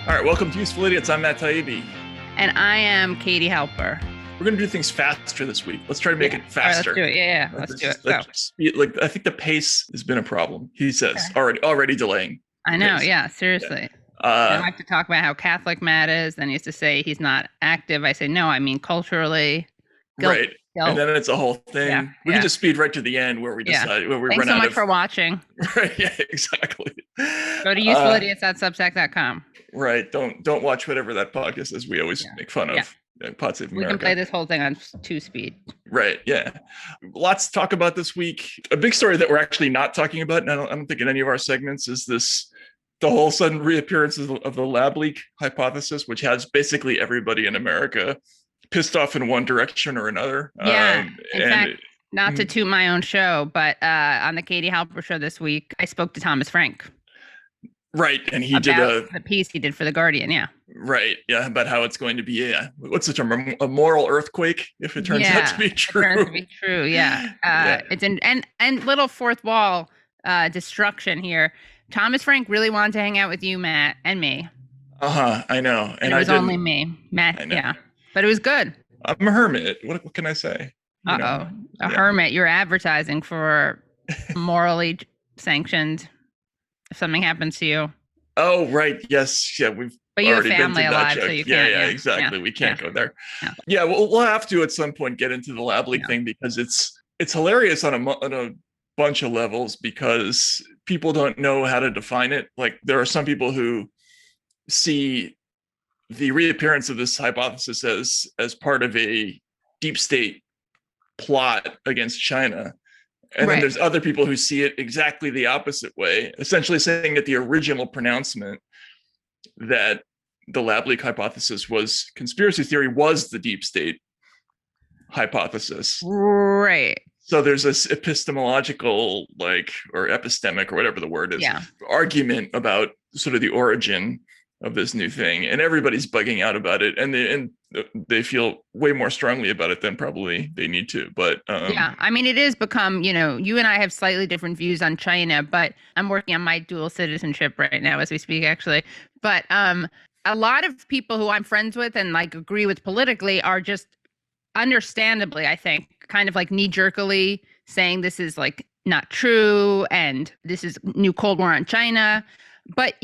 All right, welcome to Useful Idiots. I'm Matt Taibbi. And I am Katie Halper. We're going to do things faster this week. Let's try to make it faster. All right, let's do it. Yeah, let's do it. Go. I think the pace has been a problem, he says, already delaying. I know, yeah, seriously. I like to talk about how Catholic Matt is. Then he used to say he's not active. I say, no, I mean culturally. Guilt. And then it's a whole thing. Yeah, we can just speed right to the end where we decide where we Thanks run so out much of... for watching. Right, yeah, exactly. Go to usefulidiots.substack.com. Right. Don't watch whatever that podcast is. We always make fun of. Pod Save America. We can play this whole thing on 2-speed. Right. Yeah. Lots to talk about this week. A big story that we're actually not talking about, and I don't think in any of our segments, is the whole sudden reappearance of the lab leak hypothesis, which has basically everybody in America pissed off in one direction or another. Yeah. In fact, not to toot my own show, but on the Katie Halper show this week, I spoke to Thomas Frank. Right, and he did the piece he did for The Guardian, yeah. Right, yeah, about how it's going to be what's the term? A moral earthquake if it turns out to be true. It turns out to be true, yeah. It's and little fourth wall destruction here. Thomas Frank really wanted to hang out with you, Matt, and me. I know, and it was only me, Matt. Yeah, but it was good. I'm a hermit. What can I say? A hermit. You're advertising for morally sanctioned. If something happens to you. Oh, right. Yes. Yeah. But you have family alive, so you can't. Yeah, exactly. We can't go there. Yeah. We'll have to at some point get into the lab leak thing because it's hilarious on a bunch of levels because people don't know how to define it. Like there are some people who see the reappearance of this hypothesis as part of a deep state plot against China. And then there's other people who see it exactly the opposite way, essentially saying that the original pronouncement that the lab leak hypothesis was conspiracy theory was the deep state hypothesis. Right. So there's this epistemological, or epistemic, or whatever the word is, argument about sort of the origin of this new thing, and everybody's bugging out about it, and they feel way more strongly about it than probably they need to. But I mean, it has become, you and I have slightly different views on China, but I'm working on my dual citizenship right now as we speak, actually. But a lot of people who I'm friends with and agree with politically are just understandably, I think, kind of knee-jerkily saying this is not true and this is new Cold War on China. But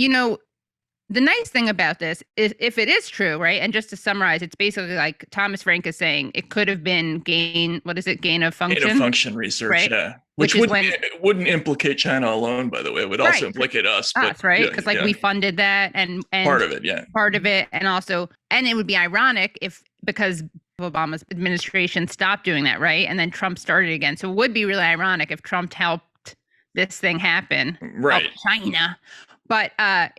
the nice thing about this is if it is true, right? And just to summarize, it's basically like Thomas Frank is saying it could have been gain of function? Gain of function research, right? Yeah. Which wouldn't implicate China alone, by the way. It would also implicate us. Right? Because we funded that and part of it, yeah. Part of it. And also, and it would be ironic because Obama's administration stopped doing that, right? And then Trump started again. So it would be really ironic if Trump helped this thing happen. Right. China. But a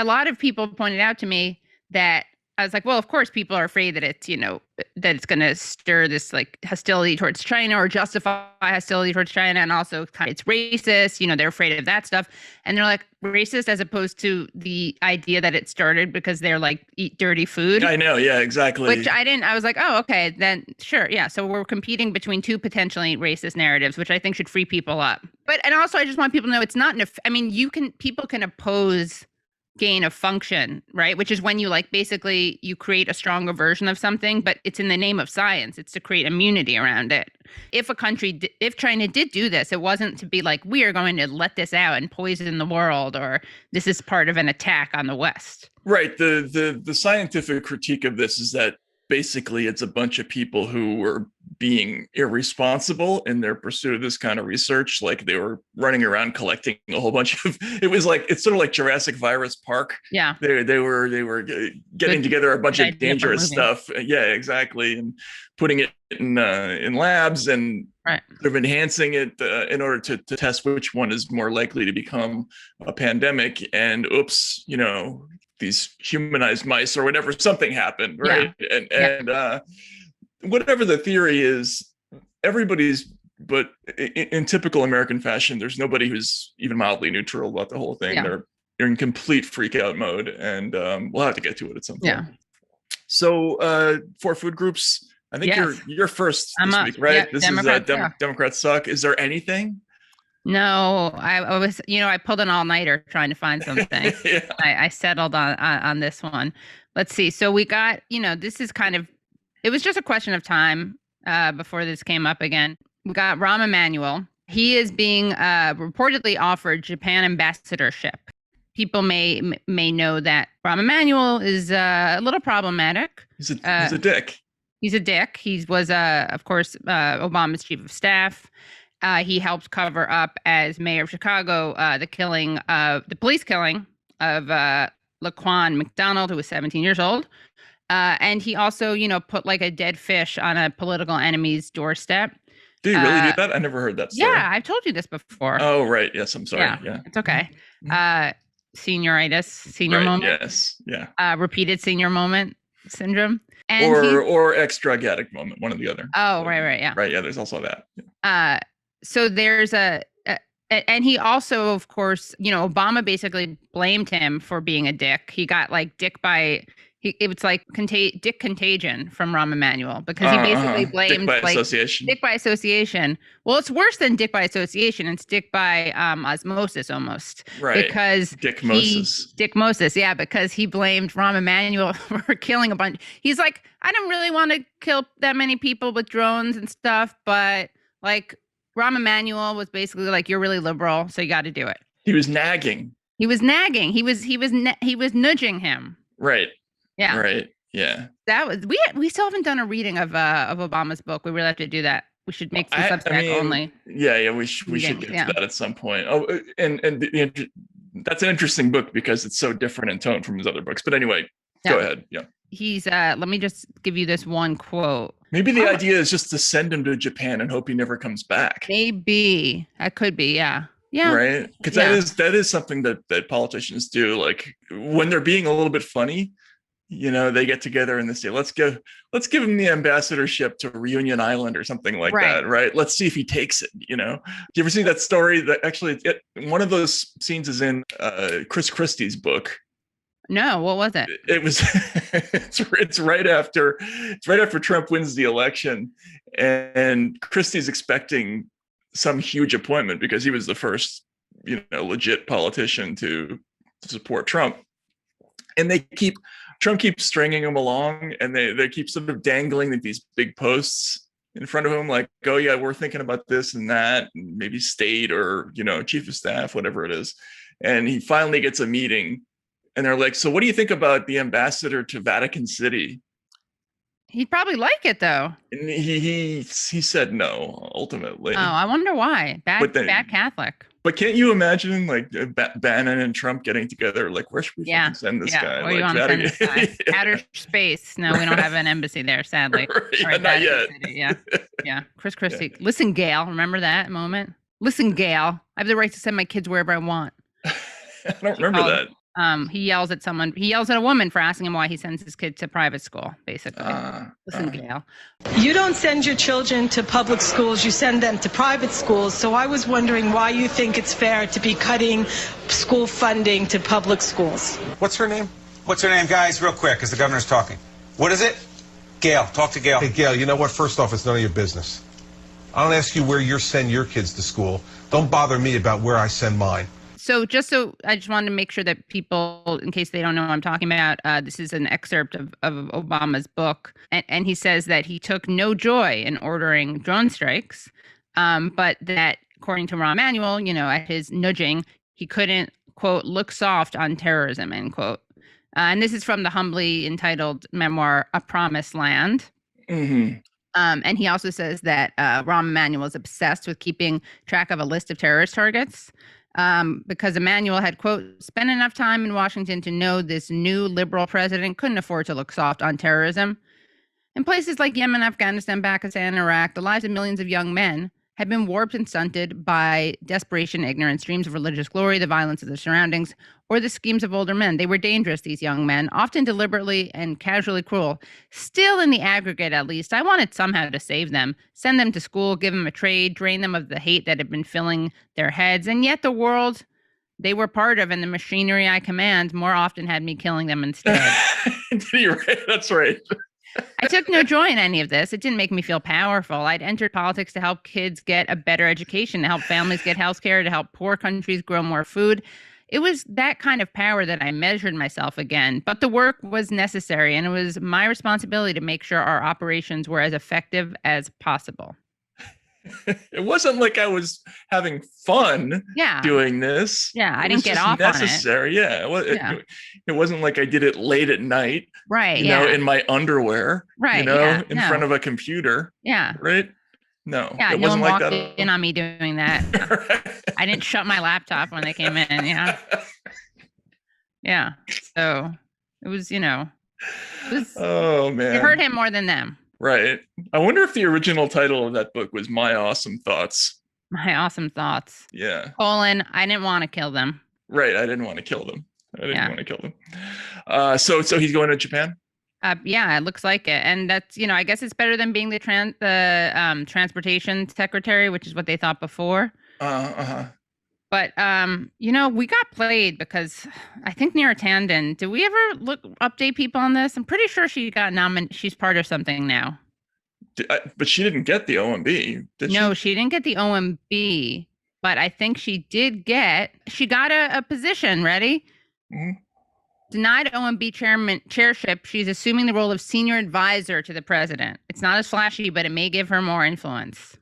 lot of people pointed out to me that I was like, well, of course, people are afraid that it's, that it's going to stir this hostility towards China or justify hostility towards China. And also it's racist, they're afraid of that stuff. And they're racist as opposed to the idea that it started because they're eat dirty food. I know. Yeah, exactly. Which I was like, oh, okay, then sure. Yeah. So we're competing between two potentially racist narratives, which I think should free people up. And also I just want people to know it's not, people can oppose gain of function, right? Which is when you basically you create a stronger version of something, but it's in the name of science. It's to create immunity around it. If China did do this, it wasn't to be we are going to let this out and poison the world, or this is part of an attack on the West. Right. The scientific critique of this is that basically it's a bunch of people who were being irresponsible in their pursuit of this kind of research. They were running around collecting a whole bunch of, it's sort of like Jurassic Virus Park. Yeah. They were getting together a bunch of dangerous stuff. Yeah, exactly. And putting it in labs and sort of enhancing it in order to test which one is more likely to become a pandemic. And oops, these humanized mice or whatever, something happened, right? Yeah. And whatever the theory is, but in typical American fashion, there's nobody who's even mildly neutral about the whole thing. Yeah. They're in complete freak out mode, and we'll have to get to it at some point. Yeah. So for food groups, I think you're first this week, right? Yeah, this Democrats is Democrats suck. Is there anything No, I was, I pulled an all-nighter trying to find something. Yeah. I settled on this one. Let's see. So we got, this is kind of, it was just a question of time before this came up again. We got Rahm Emanuel. He is being reportedly offered Japan ambassadorship. People may know that Rahm Emanuel is a little problematic. He's a dick. He's a dick. He was, of course, Obama's chief of staff. He helped cover up as mayor of Chicago the police killing of Laquan McDonald, who was 17 years old. And he also, put like a dead fish on a political enemy's doorstep. Did he really do that? I never heard that story. Yeah, I've told you this before. Oh, right. Yes, I'm sorry. Yeah. It's okay. Senioritis, senior moment. Yes. Yeah. Repeated senior moment syndrome. And or ex-drug addict moment, one or the other. Oh, right. Yeah. Right. Yeah, there's also that. Yeah. So there's and he also, of course, Obama basically blamed him for being a dick. He got like it was like dick contagion from Rahm Emanuel because he basically blamed dick by association. Dick by association. Well, it's worse than dick by association. It's dick by osmosis almost. Right. Because dickmosis. Yeah, because he blamed Rahm Emanuel for killing a bunch. He's like, I don't really want to kill that many people with drones and stuff, but like Rahm Emanuel was basically like, you're really liberal, so you got to do it. He was nagging. He was nudging him. Right. Yeah. Right. Yeah. That was we still haven't done a reading of Obama's book. We really have to do that. We should make some Substack only. Yeah. We should get to that at some point. Oh, and that's an interesting book because it's so different in tone from his other books. But anyway, go ahead. Yeah. He's let me just give you this one quote. Maybe the idea is just to send him to Japan and hope he never comes back. Maybe that could be. Yeah. Yeah. Right. Because that is something that politicians do. Like when they're being a little bit funny, they get together and they say, let's give him the ambassadorship to Reunion Island or something like that. Right. Let's see if he takes it. Do you ever see that story that actually one of those scenes is in Chris Christie's book. No, what was it? It was it's right after Trump wins the election, and Christie's expecting some huge appointment because he was the first, legit politician to support Trump. And Trump keeps stringing him along, and they keep sort of dangling these big posts in front of him, like, oh yeah, we're thinking about this and that, and maybe state or, chief of staff, whatever it is. And he finally gets a meeting. And they're like, so what do you think about the ambassador to Vatican City? He'd probably like it, though. And he said no, ultimately. Oh, I wonder why. Bad Catholic. But can't you imagine, like, Bannon and Trump getting together? Like, where should we send this guy? Where you want to send this guy? Outer space. No, we don't have an embassy there, sadly. Not yet. City. Yeah. Chris Christie. Yeah. Listen, Gail. Remember that moment? Listen, Gail. I have the right to send my kids wherever I want. I don't remember that. He yells at someone. He yells at a woman for asking him why he sends his kid to private school, basically. Listen, Gail. You don't send your children to public schools. You send them to private schools. So I was wondering why you think it's fair to be cutting school funding to public schools. What's her name? What's her name, guys? Real quick, because the governor's talking. What is it? Gail. Talk to Gail. Hey, Gail, you know what? First off, it's none of your business. I don't ask you where you send your kids to school. Don't bother me about where I send mine. So I just wanted to make sure that people, in case they don't know what I'm talking about, this is an excerpt of Obama's book. And he says that he took no joy in ordering drone strikes, but that according to Rahm Emanuel, at his nudging, he couldn't, quote, look soft on terrorism, end quote. And this is from the humbly entitled memoir, A Promised Land. Mm-hmm. And he also says that Rahm Emanuel is obsessed with keeping track of a list of terrorist targets. Because Emanuel had, quote, spent enough time in Washington to know this new liberal president couldn't afford to look soft on terrorism. In places like Yemen, Afghanistan, Pakistan, and Iraq, the lives of millions of young men had been warped and stunted by desperation, ignorance, dreams of religious glory, the violence of their surroundings, or the schemes of older men. They were dangerous, these young men, often deliberately and casually cruel. Still, in the aggregate, at least, I wanted somehow to save them, send them to school, give them a trade, drain them of the hate that had been filling their heads. And yet the world they were part of and the machinery I command more often had me killing them instead. That's right. I took no joy in any of this. It didn't make me feel powerful. I'd entered politics to help kids get a better education, to help families get health care, to help poor countries grow more food. It was that kind of power that I measured myself again. But the work was necessary, and it was my responsibility to make sure our operations were as effective as possible. It wasn't like I was having fun doing this. Yeah, I didn't get off necessary. on it. It wasn't like I did it late at night. Right. You know, in my underwear. Right. In front of a computer. Yeah. Right. No. Yeah. It No wasn't one like walked that. in on me doing that. Right. I didn't shut my laptop when they came in. Yeah. Yeah. So it was, oh man. It hurt him more than them. Right. I wonder if the original title of that book was My Awesome Thoughts. My Awesome Thoughts. Yeah. I didn't want to kill them. Right. I didn't want to kill them. So he's going to Japan? Yeah, it looks like it. And that's, I guess it's better than being the transportation secretary, which is what they thought before. But, we got played because I think Neera Tanden, did we ever update people on this? I'm pretty sure she got nominated. She's part of something now. But she didn't get the OMB, did she? No, she didn't get the OMB, but I think she got a position, ready? Mm-hmm. Denied OMB chairship. She's assuming the role of senior advisor to the president. It's not as flashy, but it may give her more influence.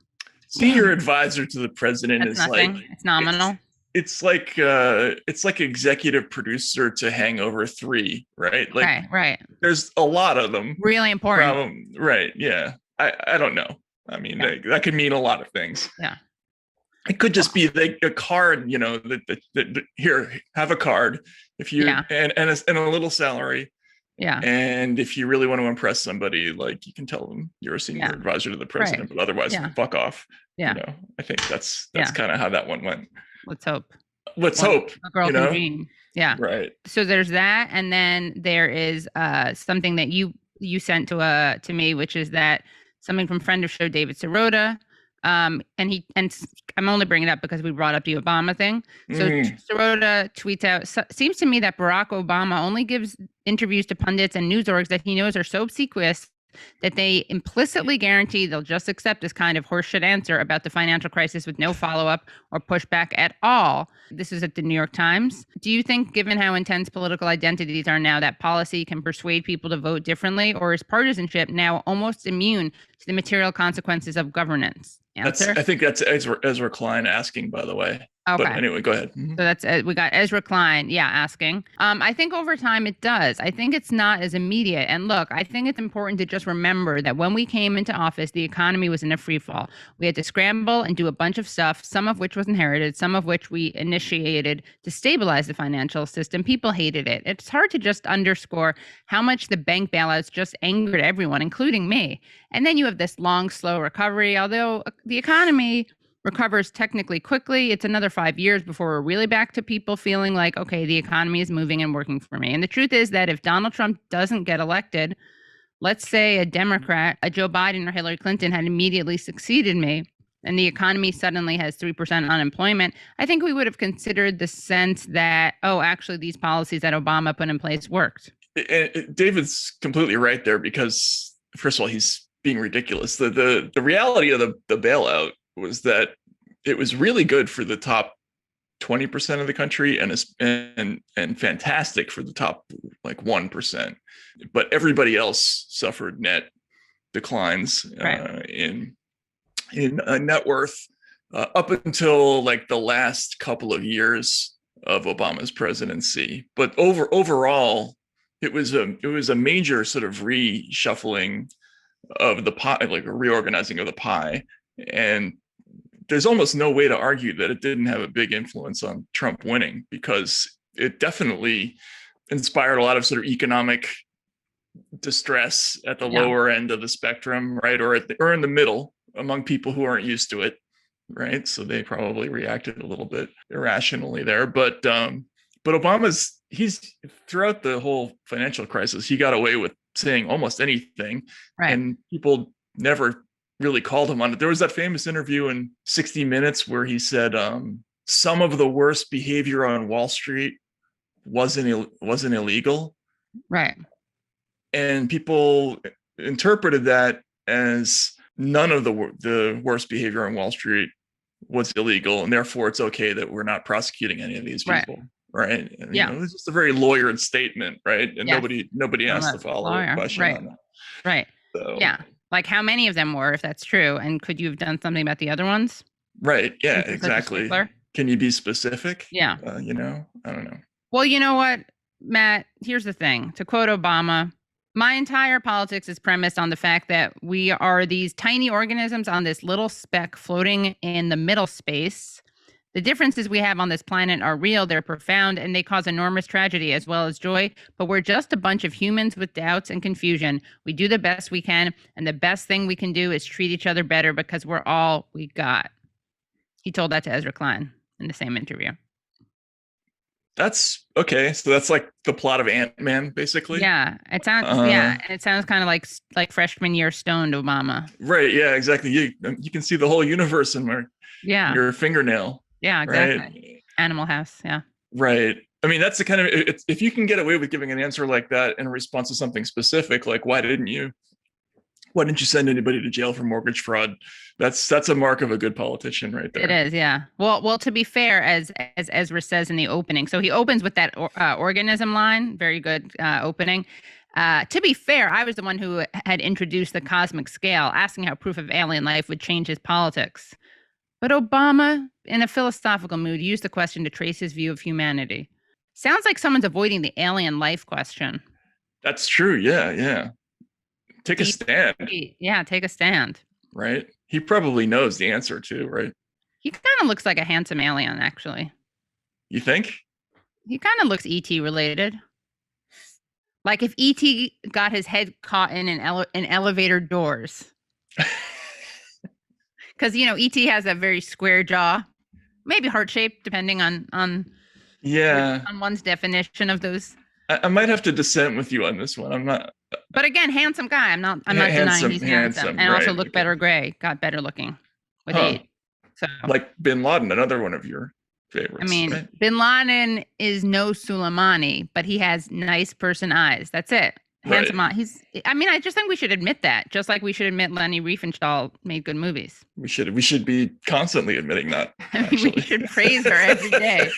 Senior advisor to the president That's is nothing. like it's nominal. It's like executive producer to Hangover 3, right? Like, right. There's a lot of them. Really important. Right. Yeah. I don't know. I mean, that could mean a lot of things. Yeah. It could just be a card, that here, have a card if you and a little salary. Yeah. And if you really want to impress somebody, like, you can tell them you're a senior advisor to the president, but otherwise fuck off. Yeah. I think that's kind of how that one went. Let's hope. A girl can dream. Yeah. Right. So there's that. And then there is something that you sent to me, which is that something from friend of show, David Sirota. And I'm only bringing it up because we brought up the Obama thing. So Sirota tweets out, seems to me that Barack Obama only gives interviews to pundits and news orgs that he knows are so obsequious that they implicitly guarantee they'll just accept this kind of horseshit answer about the financial crisis with no follow-up or pushback at all. This is at the New York Times. Do you think, given how intense political identities are now, that policy can persuade people to vote differently, or is partisanship now almost immune to the material consequences of governance? Answer? I think that's Ezra Klein asking, by the way. Okay. But anyway, go ahead. So that's we got Ezra Klein, asking. I think over time it does. I think it's not as immediate. And look, I think it's important to just remember that when we came into office, the economy was in a free fall. We had to scramble and do a bunch of stuff, some of which was inherited, some of which we initiated to stabilize the financial system. People hated it. It's hard to just underscore how much the bank bailouts just angered everyone, including me. And then you have this long, slow recovery. Although the economy recovers technically quickly, it's another 5 years before we're really back to people feeling like, okay, the economy is moving and working for me. And the truth is that if Donald Trump doesn't get elected, let's say a Democrat, a Joe Biden or Hillary Clinton had immediately succeeded me, and the economy suddenly has 3% unemployment, I think we would have considered the sense that, actually these policies that Obama put in place worked. David's completely right there, because first of all, he's being ridiculous. The reality of the bailout was that it was really good for the top 20% of the country and fantastic for the top 1%, but everybody else suffered net declines in net worth up until the last couple of years of Obama's presidency. But overall, it was a major sort of reshuffling of the pie, like a reorganizing of the pie. And there's almost no way to argue that it didn't have a big influence on Trump winning, because it definitely inspired a lot of sort of economic distress at the lower end of the spectrum, right? Or in the middle among people who aren't used to it, right? So they probably reacted a little bit irrationally there. But he's throughout the whole financial crisis, he got away with saying almost anything, and people never really called him on it. There was that famous interview in 60 Minutes where he said some of the worst behavior on Wall Street wasn't illegal, right? And people interpreted that as none of the worst behavior on Wall Street was illegal, and therefore it's okay that we're not prosecuting any of these people. Right. And, Yeah. it's just a very lawyered statement, right? And Yes. nobody asked the follow-up question on that. Right. So, yeah. Like how many of them were, if that's true, and could you have done something about the other ones? Right. Yeah, exactly. Can you be specific? Yeah. I don't know. Well, you know what, Matt, here's the thing. To quote Obama, my entire politics is premised on the fact that we are these tiny organisms on this little speck floating in the middle space. The differences we have on this planet are real, they're profound, and they cause enormous tragedy as well as joy. But we're just a bunch of humans with doubts and confusion. We do the best we can, and the best thing we can do is treat each other better because we're all we got. He told that to Ezra Klein in the same interview. That's okay. So that's like the plot of Ant-Man, basically. Yeah, it sounds. It sounds kind of like freshman year stoned Obama. Right. Yeah. Exactly. You can see the whole universe in your fingernail. Yeah. Exactly. Right? Animal House. Yeah. Right. I mean, that's the kind of if you can get away with giving an answer like that in response to something specific, like why didn't you send anybody to jail for mortgage fraud? That's a mark of a good politician right there. It is, yeah. Well, to be fair, as Ezra says in the opening, so he opens with that organism line, very good opening. To be fair, I was the one who had introduced the cosmic scale, asking how proof of alien life would change his politics. But Obama, in a philosophical mood, used the question to trace his view of humanity. Sounds like someone's avoiding the alien life question. That's true. Yeah. Take a stand. Yeah, take a stand. Right. He probably knows the answer too, right? He kind of looks like a handsome alien, actually. You think? He kind of looks E.T. related. Like if E.T. got his head caught in an elevator doors. Because, E.T. has a very square jaw, maybe heart-shaped, depending on one's definition of those. I might have to dissent with you on this one. I'm not. But again, handsome guy. I'm not denying he's handsome. And also looked better gray. Got better looking with age. So, like Bin Laden, another one of your favorites. I mean, right? Bin Laden is no Soleimani, but he has nice person eyes. That's it. Handsome. Right. I just think we should admit that. Just like we should admit Leni Riefenstahl made good movies. We should be constantly admitting that. We should praise her every day.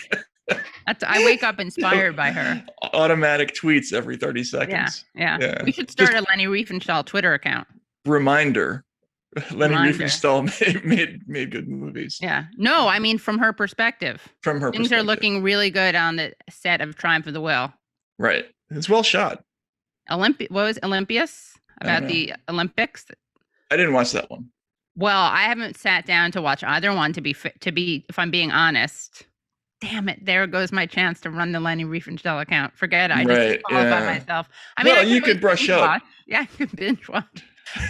I wake up inspired by her. Automatic tweets every 30 seconds. Yeah. We should start a Leni Riefenstahl Twitter account. Reminder. Leni Riefenstahl made good movies. Yeah. No, I mean from her perspective. Things are looking really good on the set of Triumph of the Will. Right. It's well shot. What was Olympius? About the Olympics? I didn't watch that one. Well, I haven't sat down to watch either one to be if I'm being honest. Damn it, there goes my chance to run the Lenny Riefenstahl account. Forget it. I just disqualified myself. You could brush up. Yeah, I could binge watch.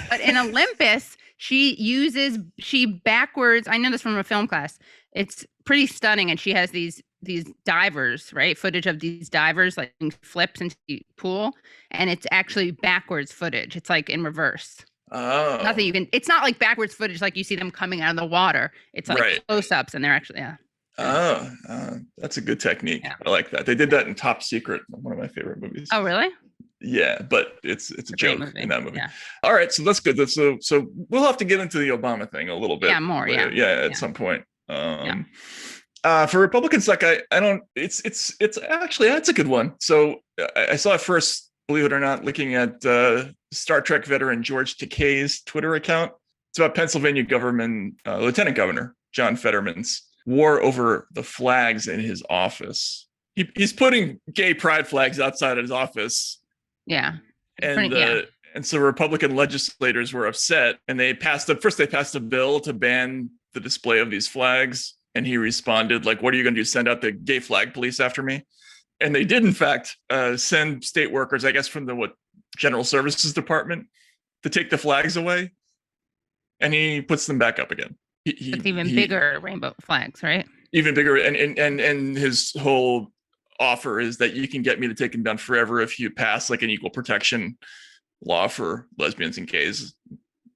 But in Olympus, she backwards. I know this from a film class. It's pretty stunning. And she has these divers, right? Footage of these divers like flips into the pool. And it's actually backwards footage. It's like in reverse. Oh. Nothing you can, it's not like backwards footage like you see them coming out of the water. It's like close-ups and they're actually, Oh, that's a good technique. Yeah. I like that. They did that in Top Secret, one of my favorite movies. Oh, really? Yeah, but it's a joke in that movie. Yeah. All right, so that's good. So we'll have to get into the Obama thing a little bit. Yeah, more. At some point. For Republicans, like I don't. It's actually that's a good one. So I saw it first, believe it or not, looking at Star Trek veteran George Takei's Twitter account. It's about Pennsylvania Lieutenant Governor John Fetterman's war over the flags in his office. He's putting gay pride flags outside of his office. Yeah. And so Republican legislators were upset and they passed a bill to ban the display of these flags. And he responded, like, what are you going to do? Send out the gay flag police after me? And they did, in fact, send state workers, I guess, from the General Services Department to take the flags away. And he puts them back up again. It's even bigger rainbow flags, right? Even bigger. And his whole offer is that you can get me to take them down forever if you pass like an equal protection law for lesbians and gays,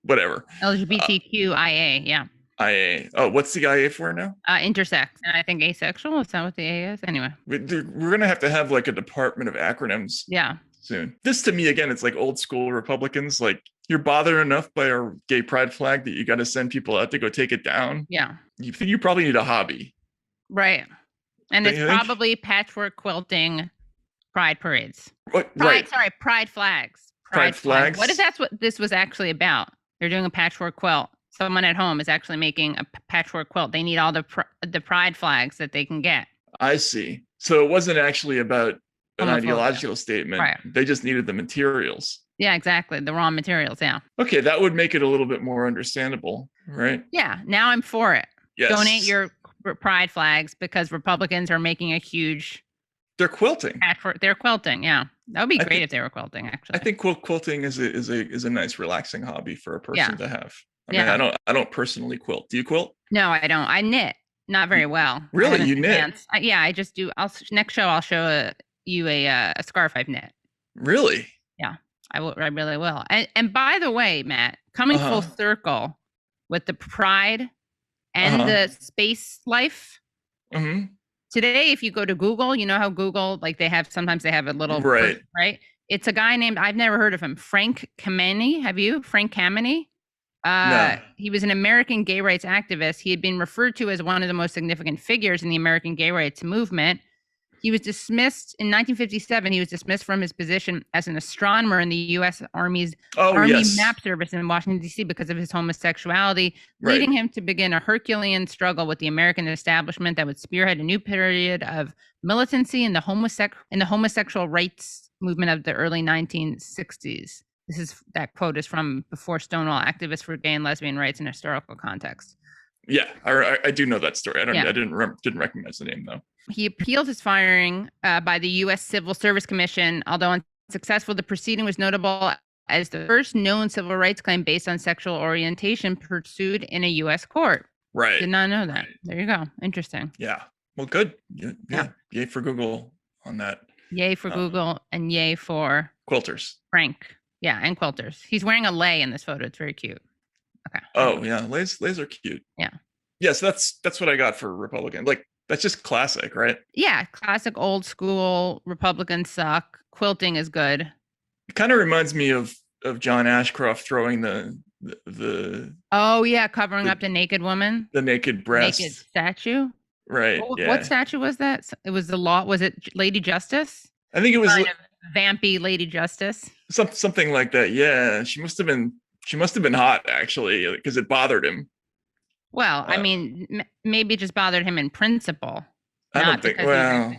whatever. LGBTQIA, yeah. IA. Oh, what's the IA for now? Intersex. And I think asexual. Is that what the A is? Anyway. We're going to have like a department of acronyms. Yeah. soon. This to me, again, it's like old school Republicans. Like, you're bothered enough by a gay pride flag that you got to send people out to go take it down. Yeah. You probably need a hobby. Right. And Don't it's you think? probably patchwork quilting pride parades. Right. Sorry, pride flags. Pride flags. What if that's what this was actually about? They're doing a patchwork quilt. Someone at home is actually making a patchwork quilt. They need all the pride flags that they can get. I see. So it wasn't actually about an Homophobia. ideological statement. Right. They just needed the materials. Yeah, exactly. The raw materials. Yeah. Okay, that would make it a little bit more understandable, right? Yeah. Now I'm for it. Yes. Donate your pride flags because Republicans are making a huge They're quilting. patchwork. They're quilting. Yeah. That would be I great think- if they were quilting, actually. I think quilting is a nice relaxing hobby for a person to have. I mean, Yeah. I don't personally quilt. Do you quilt? No, I don't. I knit. Not very well. I Really? haven't You knit? advanced. Yeah, I just do. Next show, I'll show you a scarf I've knit. Really? I really will. And by the way, Matt, coming full Uh-huh. circle with the pride and the space life. Hmm. Today, if you go to Google, you know how Google, like sometimes they have a little, Right. right? It's a guy named, I've never heard of him, Frank Kameny. Have you? Frank Kameny? No. He was an American gay rights activist. He had been referred to as one of the most significant figures in the American gay rights movement. He was dismissed in 1957. He was dismissed from his position as an astronomer in the U.S. Army yes. Map Service in Washington, D.C. because of his homosexuality, Right. leading him to begin a Herculean struggle with the American establishment that would spearhead a new period of militancy in the homosexual rights movement of the early 1960s. That quote is from Before Stonewall, Activists for Gay and Lesbian Rights in Historical Context. Yeah, I do know that story. Yeah. I didn't recognize the name though. He appealed his firing by the U.S. Civil Service Commission. Although unsuccessful, the proceeding was notable as the first known civil rights claim based on sexual orientation pursued in a U.S. court. Right. Did not know that. Right. There you go. Interesting. Yeah. Well, good. Yeah. Yeah. Yay for Google on that. Yay for Google and yay for Quilters. Frank. Yeah, and quilters. He's wearing a lei in this photo. It's very cute. Okay. Oh yeah, leis are cute. Yeah. Yes, that's what I got for Republican. Like, that's just classic, right? Yeah, classic old school Republicans suck. Quilting is good. It kind of reminds me of John Ashcroft throwing the Oh yeah, covering up the naked woman, naked breast. naked statue. Right. Yeah. What statue was that? It was the law. Was it Lady Justice? I think it was Kind of vampy Lady Justice. something like that. Yeah, she must have been hot actually, because it bothered him. Well, I mean, maybe it just bothered him in principle. I don't think. Well,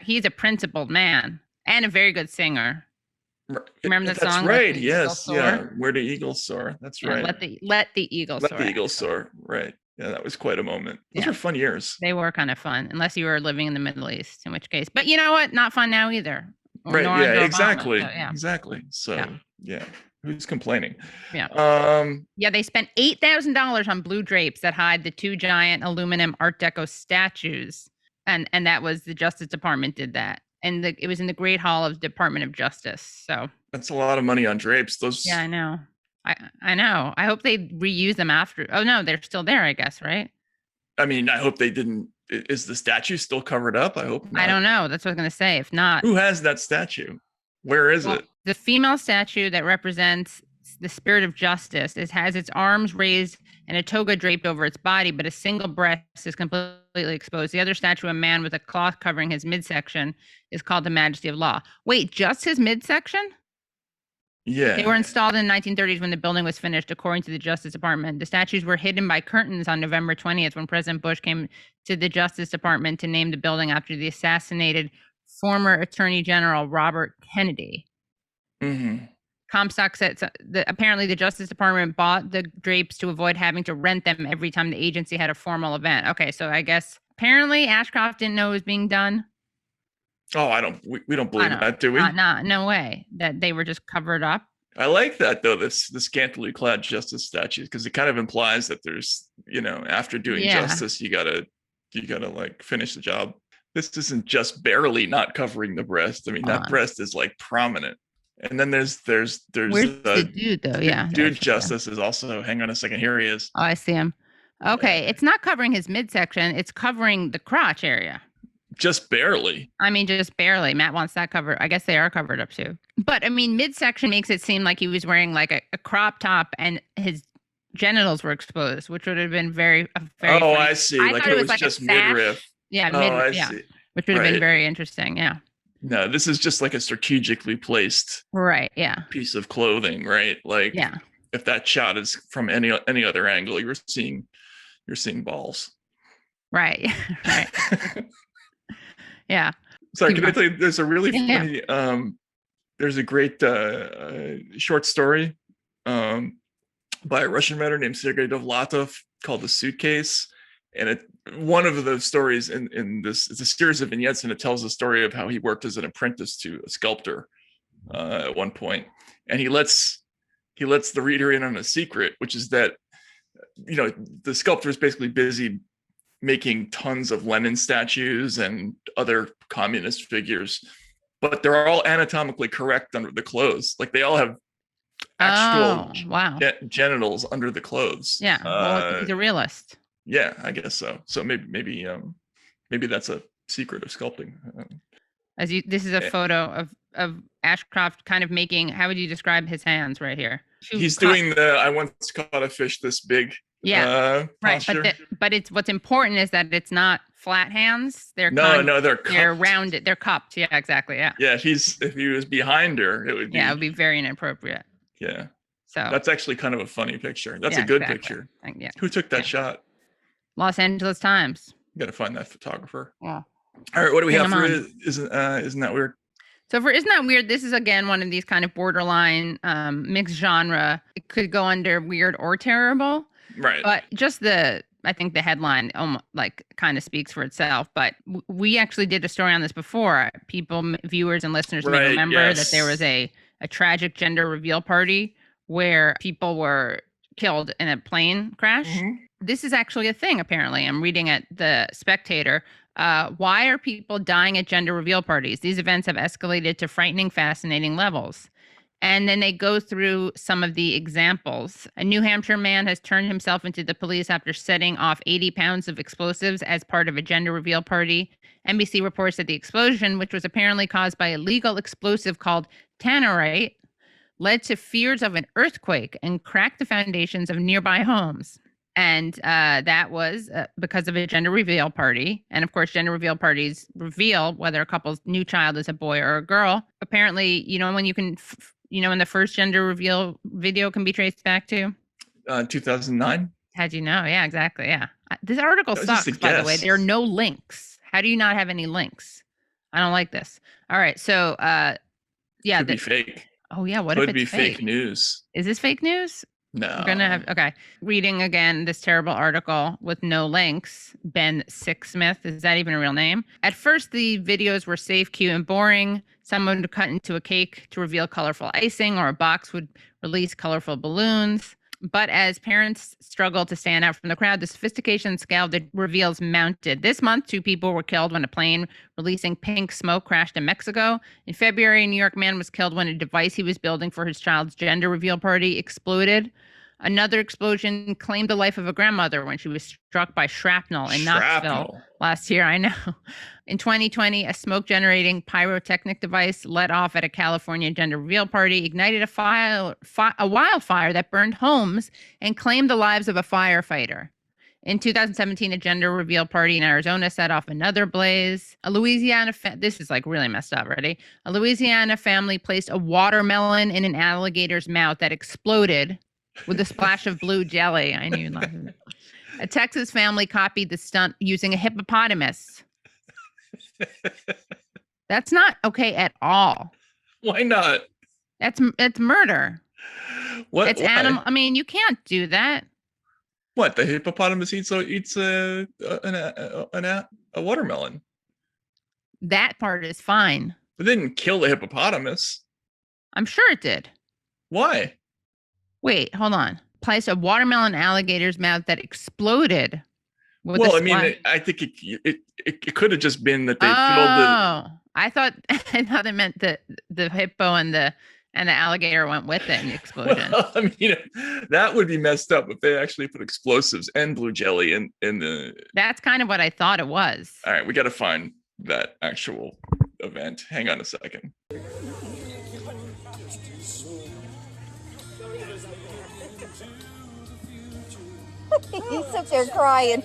he's a principled man and a very good singer. Remember the that's song? right. Let the Eagles Yes. Soar? Yeah. Where do eagles soar? That's Yeah, right. let the eagles Let soar. the eagles soar. Right. Yeah, that was quite a moment. Those Yeah. were fun years. They were kind of fun, unless you were living in the Middle East, in which case. But you know what? Not fun now either. Or Right. nor under Yeah. Obama, Exactly. so, yeah. Exactly. So yeah. Who's complaining? Yeah. Yeah, they spent $8,000 on blue drapes that hide the two giant aluminum Art Deco statues, and that was the Justice Department did that, and it was in the Great Hall of Department of Justice. So That's a lot of money on drapes. Those. yeah, I know. I know. I hope they reuse them after. Oh no, they're still there, I guess, right? I mean, I hope they didn't. Is the statue still covered up? I hope not. I don't know. That's what I was gonna say. If not, Who has that statue? Where is it? The female statue that represents the spirit of justice has its arms raised and a toga draped over its body, but a single breast is completely exposed. The other statue, a man with a cloth covering his midsection, is called the Majesty of Law. Wait, just his midsection? Yeah. They were installed in the 1930s when the building was finished, according to the Justice Department. The statues were hidden by curtains on November 20th when President Bush came to the Justice Department to name the building after the assassinated former Attorney General Robert Kennedy. Mm-hmm. Comstock said apparently the Justice Department bought the drapes to avoid having to rent them every time the agency had a formal event. Okay, so I guess apparently Ashcroft didn't know it was being done. Oh, we don't believe that, do we? No way that they were just covered up. I like that though, the scantily clad justice statues, because it kind of implies that there's, after doing justice, you gotta like finish the job. This isn't just barely not covering the breast. I mean, that breast is like prominent. And then there's Where's the dude though? Yeah. Dude justice is also, hang on a second, here he is. Oh, I see him. Okay, it's not covering his midsection, it's covering the crotch area. Just barely. I mean, just barely. Matt wants that covered. I guess they are covered up too. But I mean, midsection makes it seem like he was wearing like a crop top and his genitals were exposed, which would have been very Oh, funny. I see. Like it was like just a sash. midriff. Yeah, I yeah, see. which would have been Right. very interesting. Yeah. No, this is just like a strategically placed Right. Yeah. piece of clothing, right? Like Yeah. if that shot is from any other angle, you're seeing balls. Right. Right. Yeah. Sorry, can I tell you? There's a really Yeah. funny. There's a great short story by a Russian writer named Sergei Dovlatov called "The Suitcase," and one of the stories in this, it's a series of vignettes, and it tells the story of how he worked as an apprentice to a sculptor at one point, and he lets the reader in on a secret, which is that the sculptor is basically busy making tons of Lenin statues and other communist figures, but they're all anatomically correct under the clothes. Like they all have actual genitals under the clothes. Yeah. Well, he's a realist. Yeah, I guess so. So maybe that's a secret of sculpting. This is a photo of Ashcroft kind of making, how would you describe his hands right here? He's doing the "I once caught a fish this big." Yeah, right. Posture. But it's what's important is that it's not flat hands. They're they're cupped. They're rounded. They're cupped. Yeah, exactly. Yeah. Yeah, if he was behind her, it would be. Yeah, it would be very inappropriate. Yeah. So that's actually kind of a funny picture. That's a good picture. Yeah. Who took that shot? Los Angeles Times. You got to find that photographer. Yeah. All right, what do we have for isn't that weird? So for Isn't That Weird, this is again one of these kind of borderline mixed genre. It could go under weird or terrible. Right. But just I think the headline like kind of speaks for itself. But we actually did a story on this before. Viewers and listeners may remember that there was a tragic gender reveal party where people were killed in a plane crash. Mm-hmm. This is actually a thing, apparently. I'm reading at The Spectator. Why are people dying at gender reveal parties? These events have escalated to frightening, fascinating levels. And then they go through some of the examples. A New Hampshire man has turned himself into the police after setting off 80 pounds of explosives as part of a gender reveal party. NBC reports that the explosion, which was apparently caused by a legal explosive called tannerite, led to fears of an earthquake and cracked the foundations of nearby homes. And that was because of a gender reveal party. And of course, gender reveal parties reveal whether a couple's new child is a boy or a girl. Apparently, when you can... when the first gender reveal video can be traced back to? 2009. How'd you know? Yeah, exactly. Yeah. This article sucks, by the way. There are no links. How do you not have any links? I don't like this. All right. So, yeah. Could be fake. Oh, yeah. What if it's Could be fake news. Is this fake news? No. We're going to have, okay. Reading again this terrible article with no links. Ben Sixsmith. Is that even a real name? At first, the videos were safe, cute, and boring. Someone would cut into a cake to reveal colorful icing, or a box would release colorful balloons. But as parents struggled to stand out from the crowd, the sophistication scale of the reveals mounted. This month, 2 people were killed when a plane releasing pink smoke crashed in Mexico. In February, a New York man was killed when a device he was building for his child's gender reveal party exploded. Another explosion claimed the life of a grandmother when she was struck by shrapnel in Knoxville last year. I know. In 2020, a smoke-generating pyrotechnic device let off at a California gender reveal party, ignited a wildfire that burned homes and claimed the lives of a firefighter. In 2017, a gender reveal party in Arizona set off another blaze. This is like really messed up, ready? A Louisiana family placed a watermelon in an alligator's mouth that exploded with a splash of blue jelly. I knew you'd laugh at that. A Texas family copied the stunt using a hippopotamus. That's not okay at all. Why not? It's murder. What? It's animal. I mean, you can't do that. What? The hippopotamus eats a watermelon. That part is fine. It didn't kill the hippopotamus. I'm sure it did. Why? Wait, hold on. Placed a watermelon alligator's mouth that exploded. Well, I mean, I think it could have just been that they killed the. I thought it meant the hippo and the alligator went with it in the explosion. Well, I mean, that would be messed up if they actually put explosives and blue jelly in the. That's kind of what I thought it was. All right, we got to find that actual event. Hang on a second. He's up there crying.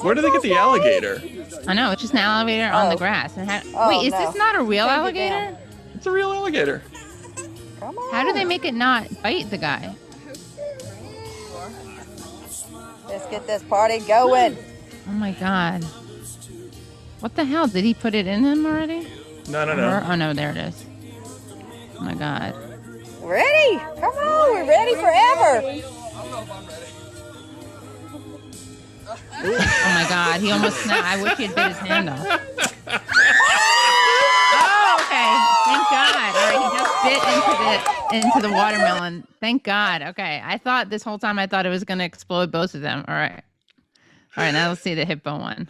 Where do they get the alligator? I know, it's just an alligator on the grass. And wait, is this not a real alligator? It's a real alligator. Come on. How do they make it not bite the guy? Let's get this party going. Oh my God. What the hell? Did he put it in him already? No. Oh no, there it is. Oh my God. Ready? Come on, we're ready forever. Oh my God, he almost snapped. I wish he had bit his hand off. Oh, okay. Thank God. All right, he just bit into the watermelon. Thank God. Okay. I thought this whole time it was going to explode both of them. All right. All right, now let's see the hippo one.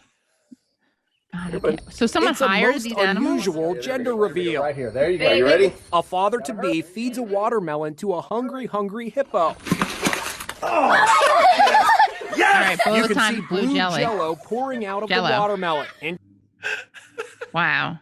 God, okay. So someone hires these animals? Unusual gender reveal. Right here. There you go. You ready? A father-to-be feeds a watermelon to a hungry hippo. All right, You both can times see blue jelly. Jello pouring out of Jello. the watermelon. And Wow.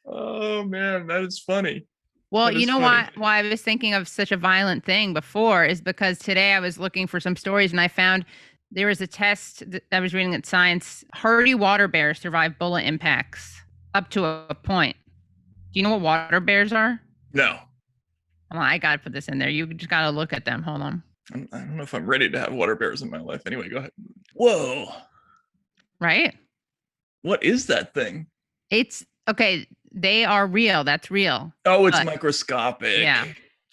Oh man, that is funny. Well, That you is know funny. why I was thinking of such a violent thing before is because today I was looking for some stories and I found there was a test that I was reading at Science. Hardy water bears survive bullet impacts up to a point. Do you know what water bears are? No, Well, I got to put this in there. You just got to look at them. Hold on. I don't know if I'm ready to have water bears in my life. Anyway, go ahead. Whoa, Right? what is that thing? It's okay. They are real. That's real. Oh, it's But- microscopic.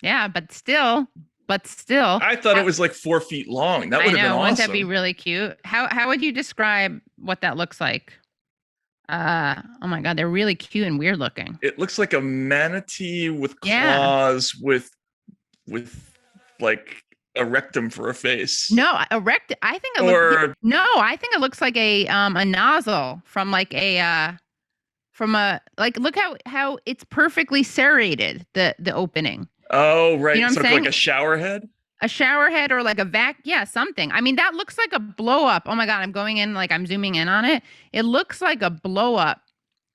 Yeah, but still. I thought it was like 4 feet long. That would have been awesome. Wouldn't that be really cute? How would you describe what that looks like? Oh my God, they're really cute and weird looking. It looks like a manatee with Yeah. claws with like a rectum for a face. No, erect. I think it Or- I think it looks like a nozzle from like a look how it's perfectly serrated, the opening. Oh, right. You know what I'm So like saying? a shower head? A shower head or like a something. I mean, that looks like a blow up. Oh my God, I'm going in, like I'm zooming in on it. It looks like a blow up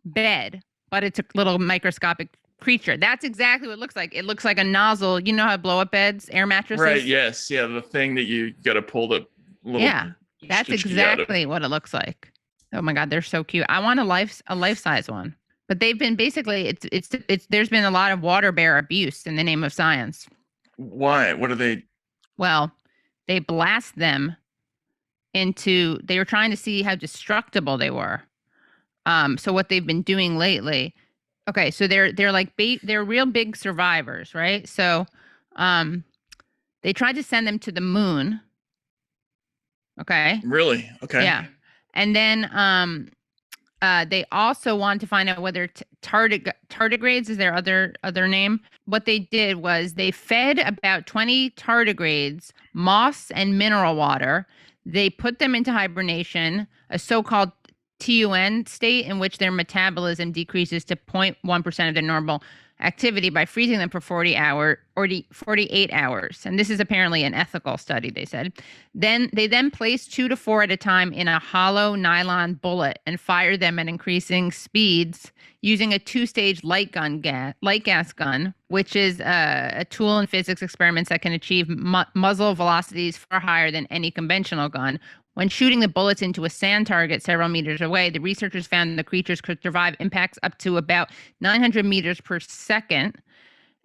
bed, but it's a little microscopic creature. That's exactly what it looks like. It looks like a nozzle. You know how blow up beds, air mattresses? Right, yes. Yeah, the thing that you got to pull the little Yeah, that's stitches out of. exactly what it looks like. Oh my God, they're so cute. I want a life size one. But they've been basically it's there's been a lot of water bear abuse in the name of science. Why? What are they? Well, they blast them they were trying to see how destructible they were. So what they've been doing lately, okay, so they're like they're real big survivors, right? So they tried to send them to the moon. Okay. Really? Okay. Yeah. And then they also wanted to find out whether tardigrades is their other name. What they did was they fed about 20 tardigrades moss and mineral water. They put them into hibernation, a so-called TUN state in which their metabolism decreases to 0.1% of their normal activity by freezing them for 48 hours. And this is apparently an ethical study, they said. Then they placed 2 to 4 at a time in a hollow nylon bullet and fired them at increasing speeds using a 2-stage light gas gun, which is a tool in physics experiments that can achieve muzzle velocities far higher than any conventional gun. When shooting the bullets into a sand target several meters away, the researchers found the creatures could survive impacts up to about 900 meters per second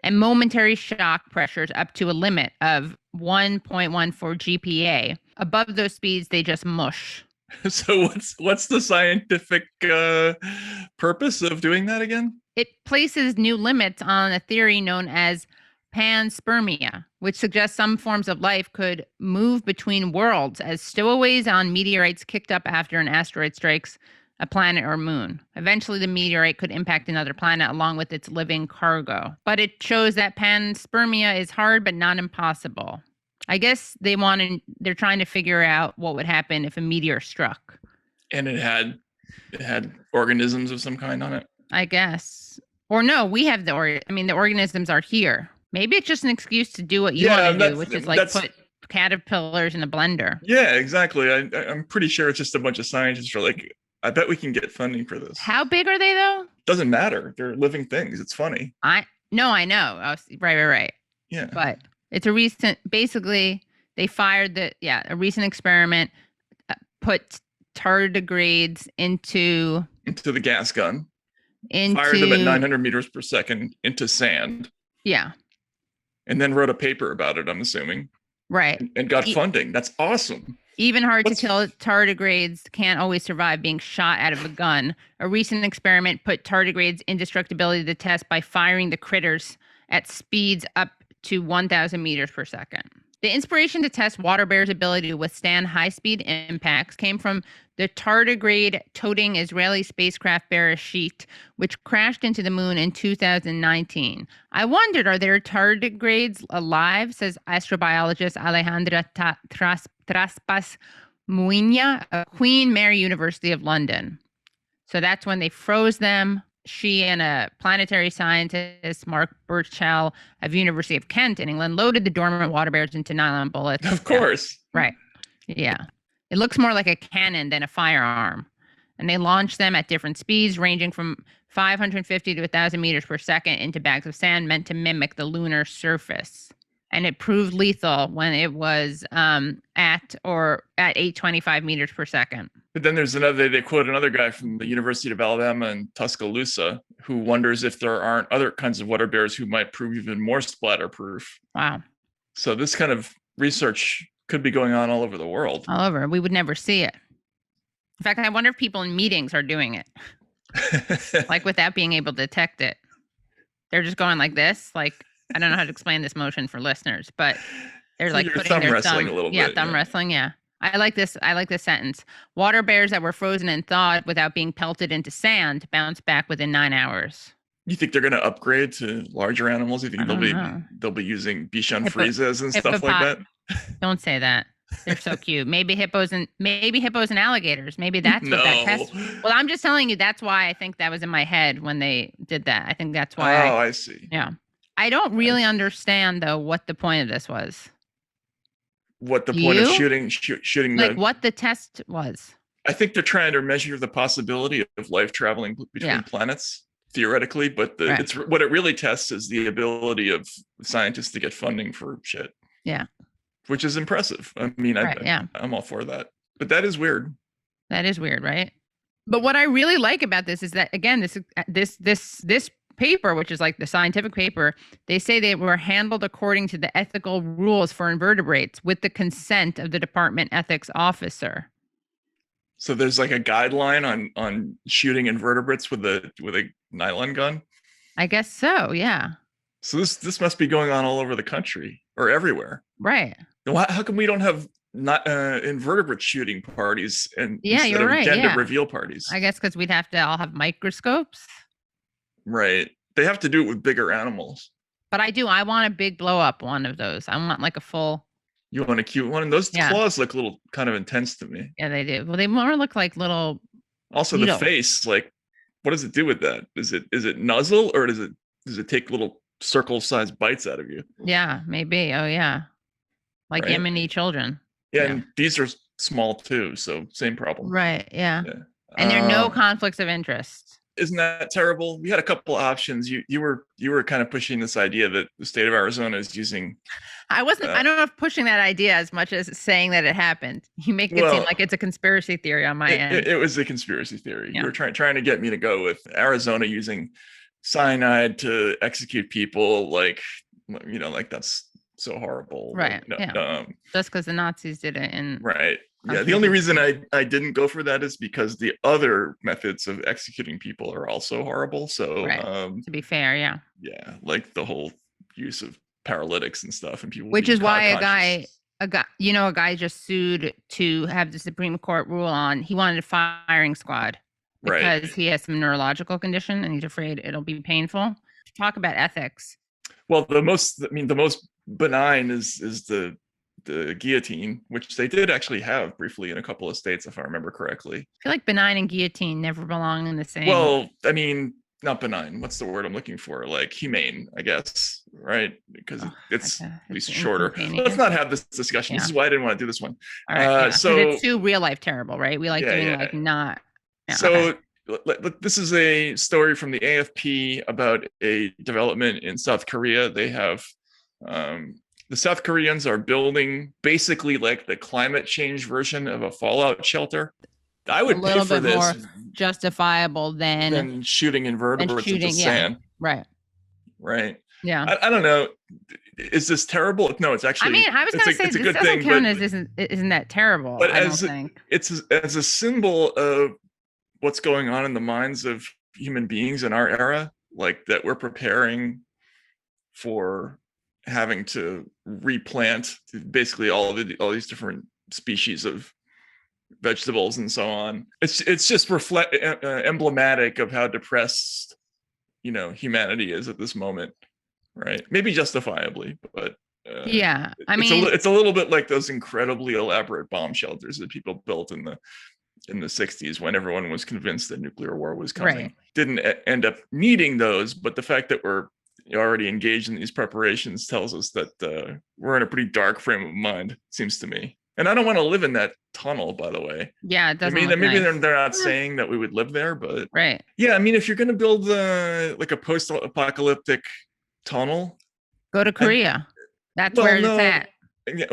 and momentary shock pressures up to a limit of 1.14 GPa. Above those speeds, they just mush. So what's the scientific purpose of doing that again? It places new limits on a theory known as panspermia, which suggests some forms of life could move between worlds as stowaways on meteorites kicked up after an asteroid strikes a planet or moon. Eventually, the meteorite could impact another planet along with its living cargo. But it shows that panspermia is hard but not impossible. I guess they're trying to figure out what would happen if a meteor struck. And it had organisms of some kind on it. I guess. Or no, we have the organisms are here. Maybe it's just an excuse to do what you want to do, which is like caterpillars in a blender. Yeah, exactly. I'm pretty sure it's just a bunch of scientists who are like, I bet we can get funding for this. How big are they though? Doesn't matter. They're living things. It's funny. I know. Right. Yeah. But it's a recent, basically they fired a recent experiment, put tardigrades into the gas gun, fired them at 900 meters per second into sand. Yeah. And then wrote a paper about it, I'm assuming. Right. And got funding. That's awesome. Even hard to kill tardigrades can't always survive being shot out of a gun. A recent experiment put tardigrades' indestructibility to test by firing the critters at speeds up to 1,000 meters per second. The inspiration to test water bears' ability to withstand high-speed impacts came from the tardigrade-toting Israeli spacecraft Bereshit, which crashed into the moon in 2019. I wondered, are there tardigrades alive, says astrobiologist Alejandra Traspas Muiña of Queen Mary University of London. So that's when they froze them. She and a planetary scientist, Mark Burchell of University of Kent in England, loaded the dormant water bears into nylon bullets. Of course. Right. Yeah. It looks more like a cannon than a firearm. And they launched them at different speeds, ranging from 550 to 1,000 meters per second into bags of sand meant to mimic the lunar surface. And it proved lethal when it was at 825 meters per second. But then there's they quote another guy from the University of Alabama in Tuscaloosa who wonders if there aren't other kinds of water bears who might prove even more splatter proof. Wow. So this kind of research could be going on all over the world. All over. We would never see it. In fact, I wonder if people in meetings are doing it. Like without being able to detect it. They're just going like this. Like, I don't know how to explain this motion for listeners, but they're like putting thumb their wrestling a little bit. Yeah, thumb wrestling. Yeah. I like this sentence. Water bears that were frozen and thawed without being pelted into sand bounced back within 9 hours. You think they're going to upgrade to larger animals? You think they'll be using Bichon Frises and stuff like that? Don't say that. They're so cute. Maybe hippos and alligators. Maybe that's what that test. Well, I'm just telling you. That's why I think that was in my head when they did that. I think that's why. Oh, I see. Yeah, I don't really understand though what the point of this was. What the point of shooting like what the test was. I think they're trying to measure the possibility of life traveling between planets theoretically, but it's what it really tests is the ability of scientists to get funding for shit. Yeah. Which is impressive. I mean, I'm all for that. But that is weird. That is weird, right? But what I really like about this is that, again, this paper, which is like the scientific paper, they say they were handled according to the ethical rules for invertebrates with the consent of the department ethics officer. So there's like a guideline on shooting invertebrates with a nylon gun? I guess so, yeah. So this must be going on all over the country or everywhere. Right. How come we don't have invertebrate shooting parties instead of right, gender reveal parties? I guess because we'd have to all have microscopes. Right. They have to do it with bigger animals. But I want a big blow up one of those. I want like a full. You want a cute one? And those claws look a little kind of intense to me. Yeah, they do. Well, they more look like little. Also, the face, like, what does it do with that? Is it nuzzle or does it take little circle-sized bites out of you? Yeah, maybe. Oh, yeah. Like Yemeni children. Yeah, and these are small too, so same problem. Right, yeah. And there are no conflicts of interest. Isn't that terrible? We had a couple options. You were kind of pushing this idea that the state of Arizona is using. I wasn't. I don't know if pushing that idea as much as saying that it happened. You make it seem like it's a conspiracy theory on my end. It was a conspiracy theory. Yeah. You were trying to get me to go with Arizona using cyanide to execute people. Like that's so horrible. Right. No, yeah. Just because the Nazis did it. Right. Yeah, the only reason I didn't go for that is because the other methods of executing people are also horrible. So to be fair, yeah. Yeah, like the whole use of paralytics and stuff and people. Which is why a guy just sued to have the Supreme Court rule on he wanted a firing squad because he has some neurological condition and he's afraid it'll be painful. Talk about ethics. Well, the most benign is the guillotine, which they did actually have briefly in a couple of states, if I remember correctly. I feel like benign and guillotine never belong in the same. Well, I mean, not benign. What's the word I'm looking for? Like humane, I guess. right? Because it's at least it's shorter. instantaneous. Let's not have this discussion. This is why I didn't want to do this one. All right. So it's too real life terrible, right? We like doing like not. Yeah, so this is a story from the AFP about a development in South Korea. They have the South Koreans are building basically like the climate change version of a fallout shelter. I would pay for this more justifiable than shooting invertebrates into sand. Right. Yeah. I don't know. Is this terrible? No, it's actually. I mean, I was going to say it's a this good thing, count as isn't that terrible? But I don't think it's as a symbol of what's going on in the minds of human beings in our era, like that we're preparing for having to replant basically all these different species of vegetables and so on. It's just emblematic of how depressed humanity is at this moment, right? Maybe justifiably, but I mean, it's a little bit like those incredibly elaborate bomb shelters that people built in the 60s when everyone was convinced that nuclear war was coming. Right. Didn't end up needing those, but the fact that we're already engaged in these preparations tells us that we're in a pretty dark frame of mind, seems to me. And I don't want to live in that tunnel, by the way. Yeah, it doesn't. Maybe they're not saying that we would live there, but right. Yeah, I mean, if you're going to build like a post-apocalyptic tunnel, go to Korea. That's where it's at.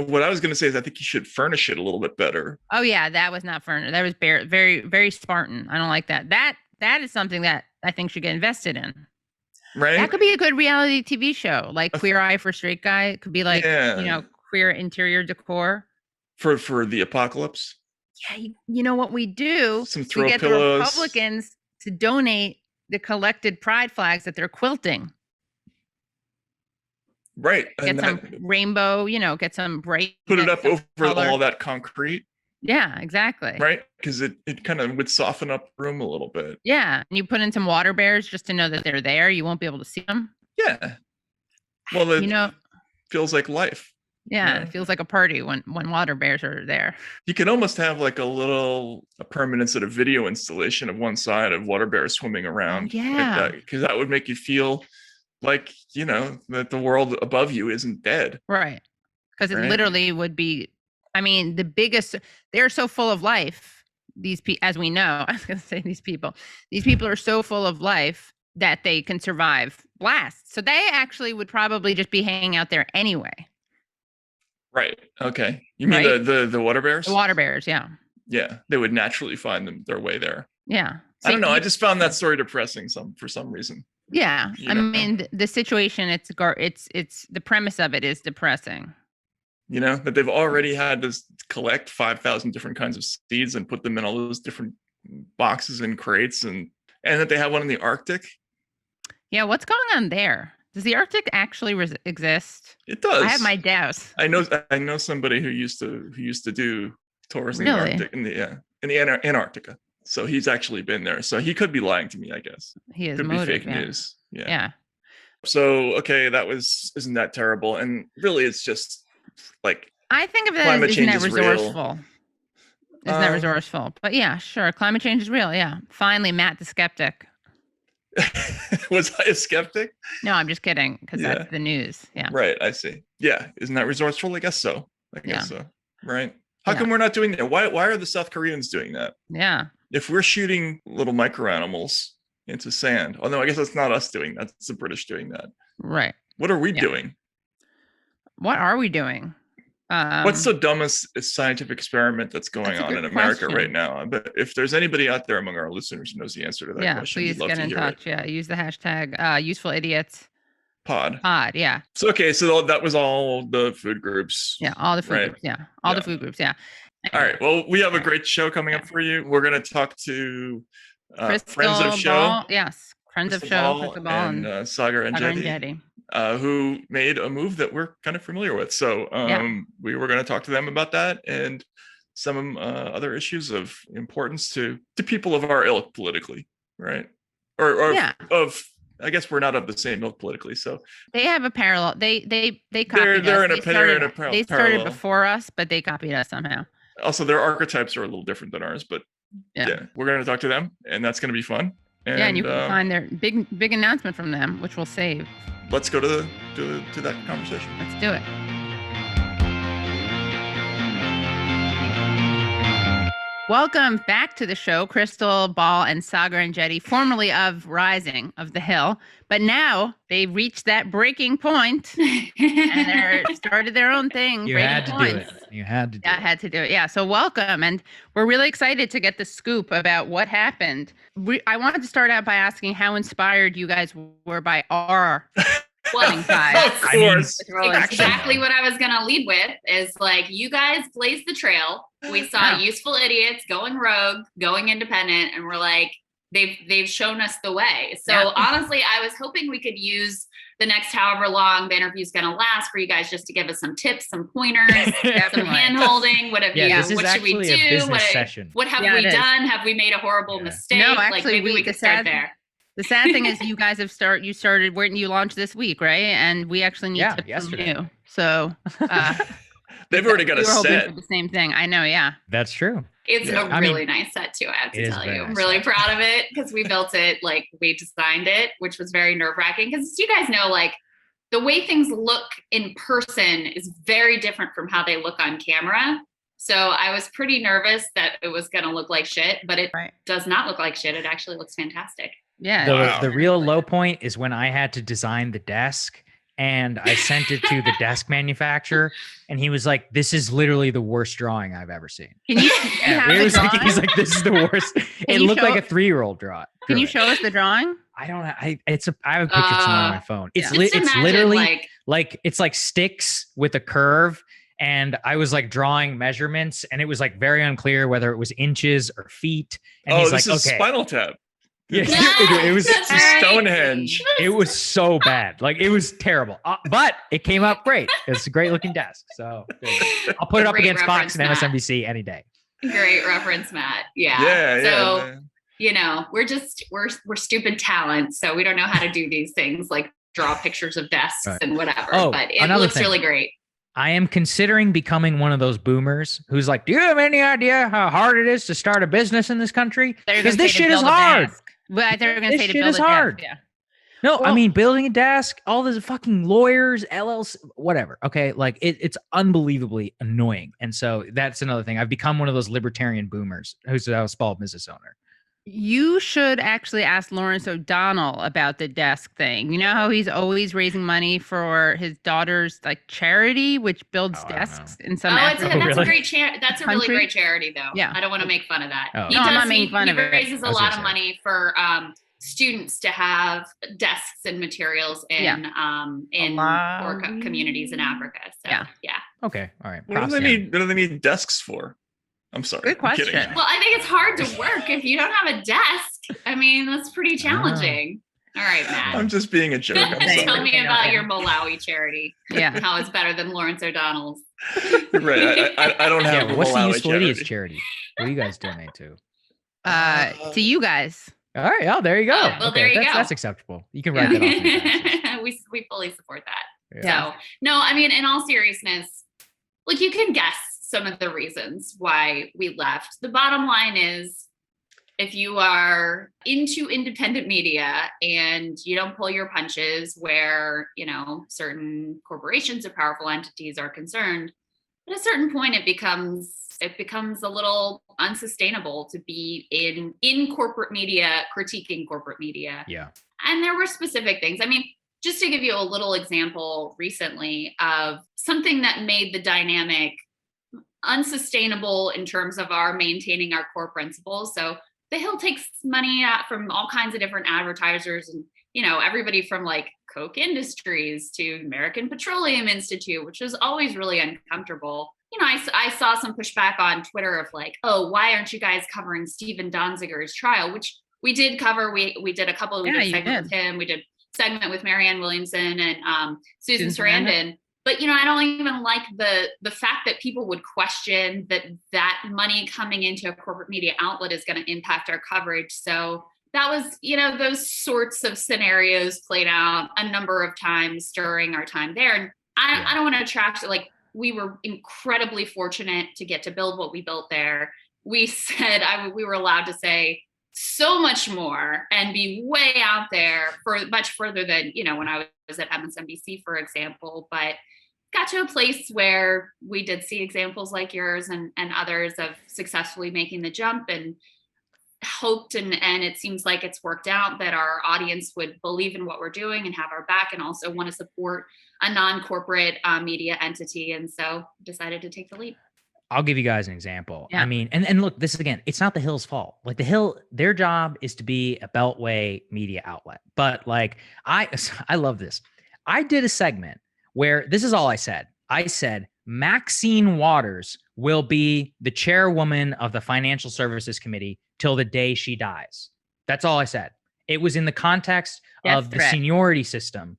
What I was going to say is I think you should furnish it a little bit better. Oh yeah, that was not furnished. That was very, very Spartan. I don't like that. That is something that I think should get invested in. Right. That could be a good reality TV show, like Queer Eye for Straight Guy. It could be like queer interior decor for the apocalypse. Yeah, you know what we do? Some throw we get pillows. The Republicans to donate the collected pride flags that they're quilting. Right. Get some rainbow, get some bright. Put it up over color. All that concrete. Yeah, exactly. Right. Because it kind of would soften up the room a little bit. Yeah. And you put in some water bears just to know that they're there. You won't be able to see them. Yeah. Well, it feels like life. Yeah. It feels like a party when water bears are there. You can almost have like a permanent sort of video installation of one side of water bears swimming around. Yeah. Because that would make you feel like, that the world above you isn't dead. Right. Because it literally would be, they're so full of life. These people, as we know, I was going to say these people are so full of life that they can survive blasts. So they actually would probably just be hanging out there anyway. Right. Okay. You mean the water bears? The water bears. Yeah. Yeah. They would naturally find their way there. Yeah. So I don't know. I just found that story depressing for some reason. Yeah. I mean, the situation, it's the premise of it is depressing. That they've already had to collect 5,000 different kinds of seeds and put them in all those different boxes and crates and that they have one in the Arctic. Yeah. What's going on there? Does the Arctic actually exist? It does. I have my doubts. I know somebody who used to do tours in the Arctic, in the Antarctica. So he's actually been there. So he could be lying to me, I guess. He is could motive, be fake yeah. news. Yeah. Yeah. So isn't that terrible? And really, it's just like I think of it as isn't that resourceful. Isn't that resourceful? But yeah, sure. Climate change is real. Yeah. Finally, Matt the skeptic. Was I a skeptic? No, I'm just kidding because that's the news. Yeah. Right. I see. Yeah. Isn't that resourceful? I guess so. So. Right. How come we're not doing that? Why are the South Koreans doing that? Yeah. If we're shooting little micro animals into sand, although I guess that's not us doing that. It's the British doing that. Right. What are we doing? What are we doing? What's the dumbest scientific experiment that's going on in America right now? But if there's anybody out there among our listeners who knows the answer to that question, please get in touch. Yeah, use the hashtag useful idiots pod. Yeah. So that was all the food groups. Yeah, all the food groups. Yeah, all the food groups. Yeah. All right. Well, we have a great show coming up for you. We're going to talk to friends of show. Yes, friends of show. Crystal and Saagar Enjeti. Who made a move that we're kind of familiar with. So we were going to talk to them about that and some other issues of importance to people of our ilk politically, right? Or of, I guess we're not of the same ilk politically. So they have a parallel. They copied us. They started before us, but they copied us somehow. Also, their archetypes are a little different than ours, but we're going to talk to them, and that's going to be fun. And you can find their big announcement from them, which we'll save. let's go to that conversation. Let's do it. Welcome back to the show, Krystal, Ball, and Saagar Enjeti, formerly of Rising of the Hill. But now they've reached that breaking point and they started their own thing. You had to do it. You had to do it. I had to do it. Yeah. So welcome. And we're really excited to get the scoop about what happened. I wanted to start out by asking how inspired you guys were by our Well, Of course. exactly what I was going to lead with is like, you guys blazed the trail. We saw useful idiots going rogue, going independent, and we're like, they've shown us the way. So honestly, I was hoping we could use the next however long the interview is going to last for you guys just to give us some tips, some pointers, some hand holding. What have what should we do? What have we done? Have we made a horrible mistake? No, actually, like maybe we could start there. The sad thing is you guys have started when you launched this week, right? And we actually need tips from you. So they've already got a set. For the same thing. I know. Yeah. That's true. It's a really nice set too, I have to tell you. I'm really proud of it because we built it, like we designed it, which was very nerve-wracking because you guys know, like the way things look in person is very different from how they look on camera. So I was pretty nervous that it was going to look like shit, but it does not look like shit. It actually looks fantastic. Yeah. The real low point is when I had to design the desk and I sent it to the desk manufacturer and he was like, this is literally the worst drawing I've ever seen. Can you he's like, this is the worst. It looked like a 3-year-old draw. Can you show us the drawing? I don't know. I have a picture somewhere on my phone. It's literally like it's like sticks with a curve. And I was like drawing measurements and it was like very unclear whether it was inches or feet. And he's this like, is okay. Spinal Tap. Yeah, it was Stonehenge. It was so bad. Like it was terrible, but it came up great. It's a great looking desk. So I'll put it up against Fox and MSNBC any day. Great reference, Matt. Yeah. So, you know, we're stupid talent. So we don't know how to do these things like draw pictures of desks and whatever, but it looks really great. I am considering becoming one of those boomers who's like, do you have any idea how hard it is to start a business in this country? Because this shit is hard. But they're going to say to build a desk. Yeah. No, I mean, building a desk, all those fucking lawyers, LLC, whatever. Okay. Like it's unbelievably annoying. And so that's another thing. I've become one of those libertarian boomers who's a small business owner. You should actually ask Lawrence O'Donnell about the desk thing. You know how he's always raising money for his daughter's like charity, which builds desks in some. That's a great charity. That's a really great charity, though. Yeah, I don't want to make fun of that. I'm not making fun of it. He raises a lot of money for students to have desks and materials in poor communities in Africa. So yeah. Okay. All right. What do they need desks for? I'm sorry. Good question. Well, I think it's hard to work if you don't have a desk. I mean, that's pretty challenging. All right, Matt. I'm just being a jerk. Tell me about your Malawi charity. Yeah. How it's better than Lawrence O'Donnell's. Right. I don't have a what's Malawi the Useful Idiots charity? What do you guys donate to? To you guys. All right. Oh, there you go. Well, there you go. That's acceptable. You can write that off. We fully support that. Yeah. So, no, I mean, in all seriousness, like you can guess some of the reasons why we left. The bottom line is, if you are into independent media and you don't pull your punches where, you know, certain corporations or powerful entities are concerned, at a certain point it becomes a little unsustainable to be in corporate media, critiquing corporate media. Yeah. And there were specific things. I mean, just to give you a little example recently of something that made the dynamic unsustainable in terms of our maintaining our core principles. So the Hill takes money out from all kinds of different advertisers and, you know, everybody from like Koch Industries to American Petroleum Institute, which was always really uncomfortable. You know, I saw some pushback on Twitter of like, oh, why aren't you guys covering Stephen Donziger's trial, which we did cover. We did a couple of segments with him. We did segment with Marianne Williamson and Susan Sarandon. But, you know, I don't even like the fact that people would question that money coming into a corporate media outlet is going to impact our coverage. So that was, you know, those sorts of scenarios played out a number of times during our time there. And I don't want to trash it. Like, we were incredibly fortunate to get to build what we built there. We said we were allowed to say so much more and be way out there for much further than, when I was at MSNBC, for example, but got to a place where we did see examples like yours and others of successfully making the jump, and hoped and it seems like it's worked out that our audience would believe in what we're doing and have our back, and also want to support a non-corporate media entity. And so decided to take the leap. I'll give you guys an example. Yeah. I mean, and look, this is, again, it's not the Hill's fault. Like the Hill, their job is to be a Beltway media outlet. But like, I love this. I did a segment where this is all I said. I said, Maxine Waters will be the chairwoman of the Financial Services Committee till the day she dies. That's all I said. It was in the context of the seniority system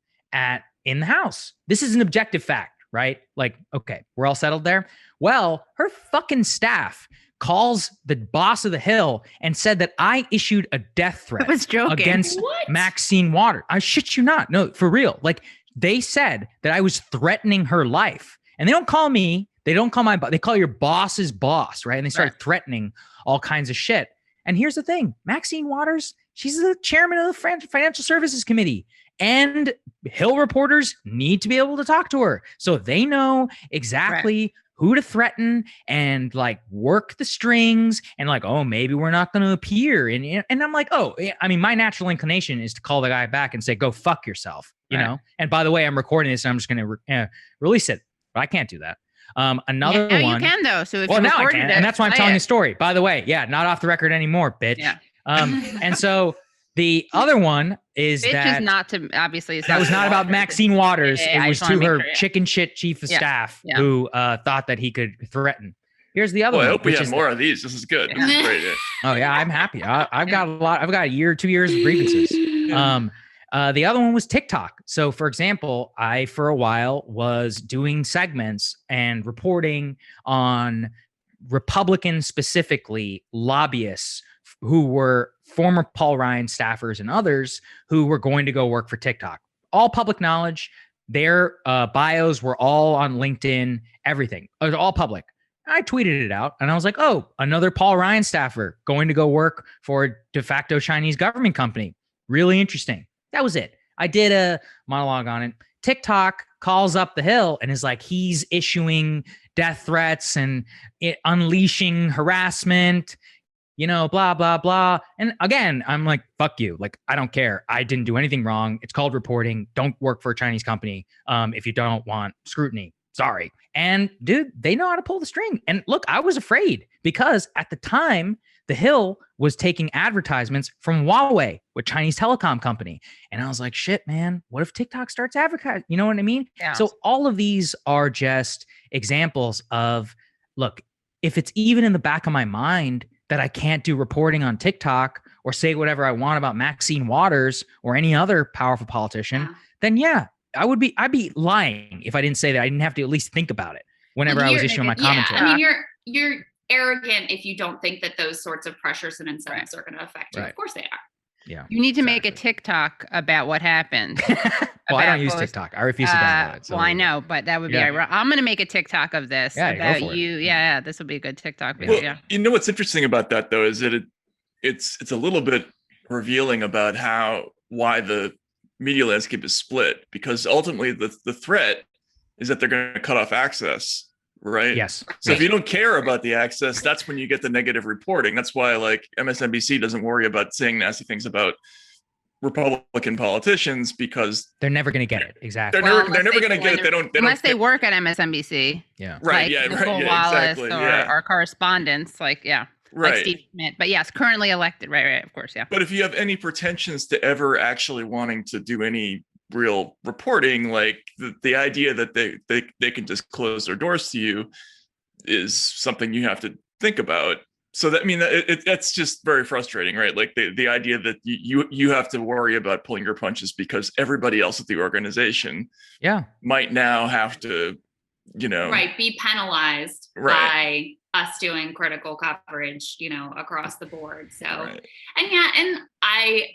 in the House. This is an objective fact, right? Like, okay, we're all settled there. Well, her fucking staff calls the boss of the Hill and said that I issued a death threat against Maxine Waters. I shit you not. No, for real. Like, they said that I was threatening her life. And they don't call me, they don't call my boss, they call your boss's boss, right? And they start threatening all kinds of shit. And here's the thing, Maxine Waters, she's the chairman of the Financial Services Committee. And Hill reporters need to be able to talk to her. So they know exactly who to threaten and like work the strings and like, oh, maybe we're not going to appear. And I'm like, oh, I mean, my natural inclination is to call the guy back and say, go fuck yourself, you know? And by the way, I'm recording this and I'm just going to release it. But I can't do that. Another one. You can though. So if now I can, and that's why I'm telling the story. By the way, not off the record anymore, bitch. Yeah. And so the other one is bitch is not to obviously. That was not about Maxine Waters. It was to her chicken shit chief of staff who thought that he could threaten. Here's the other one. I hope we have more of these. This is good. Yeah. Great. Oh yeah, I'm happy. I've got a lot. I've got a year, 2 years of grievances. The other one was TikTok. So for example, I, for a while, was doing segments and reporting on Republican, specifically lobbyists who were former Paul Ryan staffers and others who were going to go work for TikTok. All public knowledge. Their bios were all on LinkedIn, everything. It was all public. I tweeted it out and I was like, oh, another Paul Ryan staffer going to go work for a de facto Chinese government company. Really interesting. That was it. I did a monologue on it. TikTok calls up the Hill and is like, he's issuing death threats and unleashing harassment, blah, blah, blah. And again, I'm like, fuck you. Like, I don't care. I didn't do anything wrong. It's called reporting. Don't work for a Chinese company if you don't want scrutiny. Sorry. And dude, they know how to pull the string. And look, I was afraid because at the time, the Hill was taking advertisements from Huawei, a Chinese telecom company. And I was like, shit, man, what if TikTok starts advertising? You know what I mean? Yeah. So all of these are just examples of, look, if it's even in the back of my mind that I can't do reporting on TikTok or say whatever I want about Maxine Waters or any other powerful politician, then I'd be lying if I didn't say that I didn't have to at least think about it whenever I was issuing my commentary. I mean, you're arrogant if you don't think that those sorts of pressures and incentives are going to affect you. Of course they are. Yeah. You need to make a TikTok about what happened. Well, I don't use TikTok. I refuse to download it. So well, I know, but that would be ironic. I'm going to make a TikTok of this about you. Yeah, this will be a good TikTok video. Well, you know what's interesting about that though is that it's a little bit revealing about why the media landscape is split, because ultimately the threat is that they're going to cut off access. Right. Yes. So if you don't care about the access, that's when you get the negative reporting. That's why like MSNBC doesn't worry about saying nasty things about Republican politicians because they're never going to get it. Exactly. They're never going to get it. They don't they work at MSNBC. Yeah. Right. Like Nicole Wallace exactly. or our correspondents. Like, Right. Like Steve Schmidt. But yes, currently elected. Right. Of course. Yeah. But if you have any pretensions to ever actually wanting to do any real reporting, like the idea that they can just close their doors to you is something you have to think about. So that that's just very frustrating, right? Like the idea that you have to worry about pulling your punches because everybody else at the organization might now have to be penalized by us doing critical coverage across the board. So and I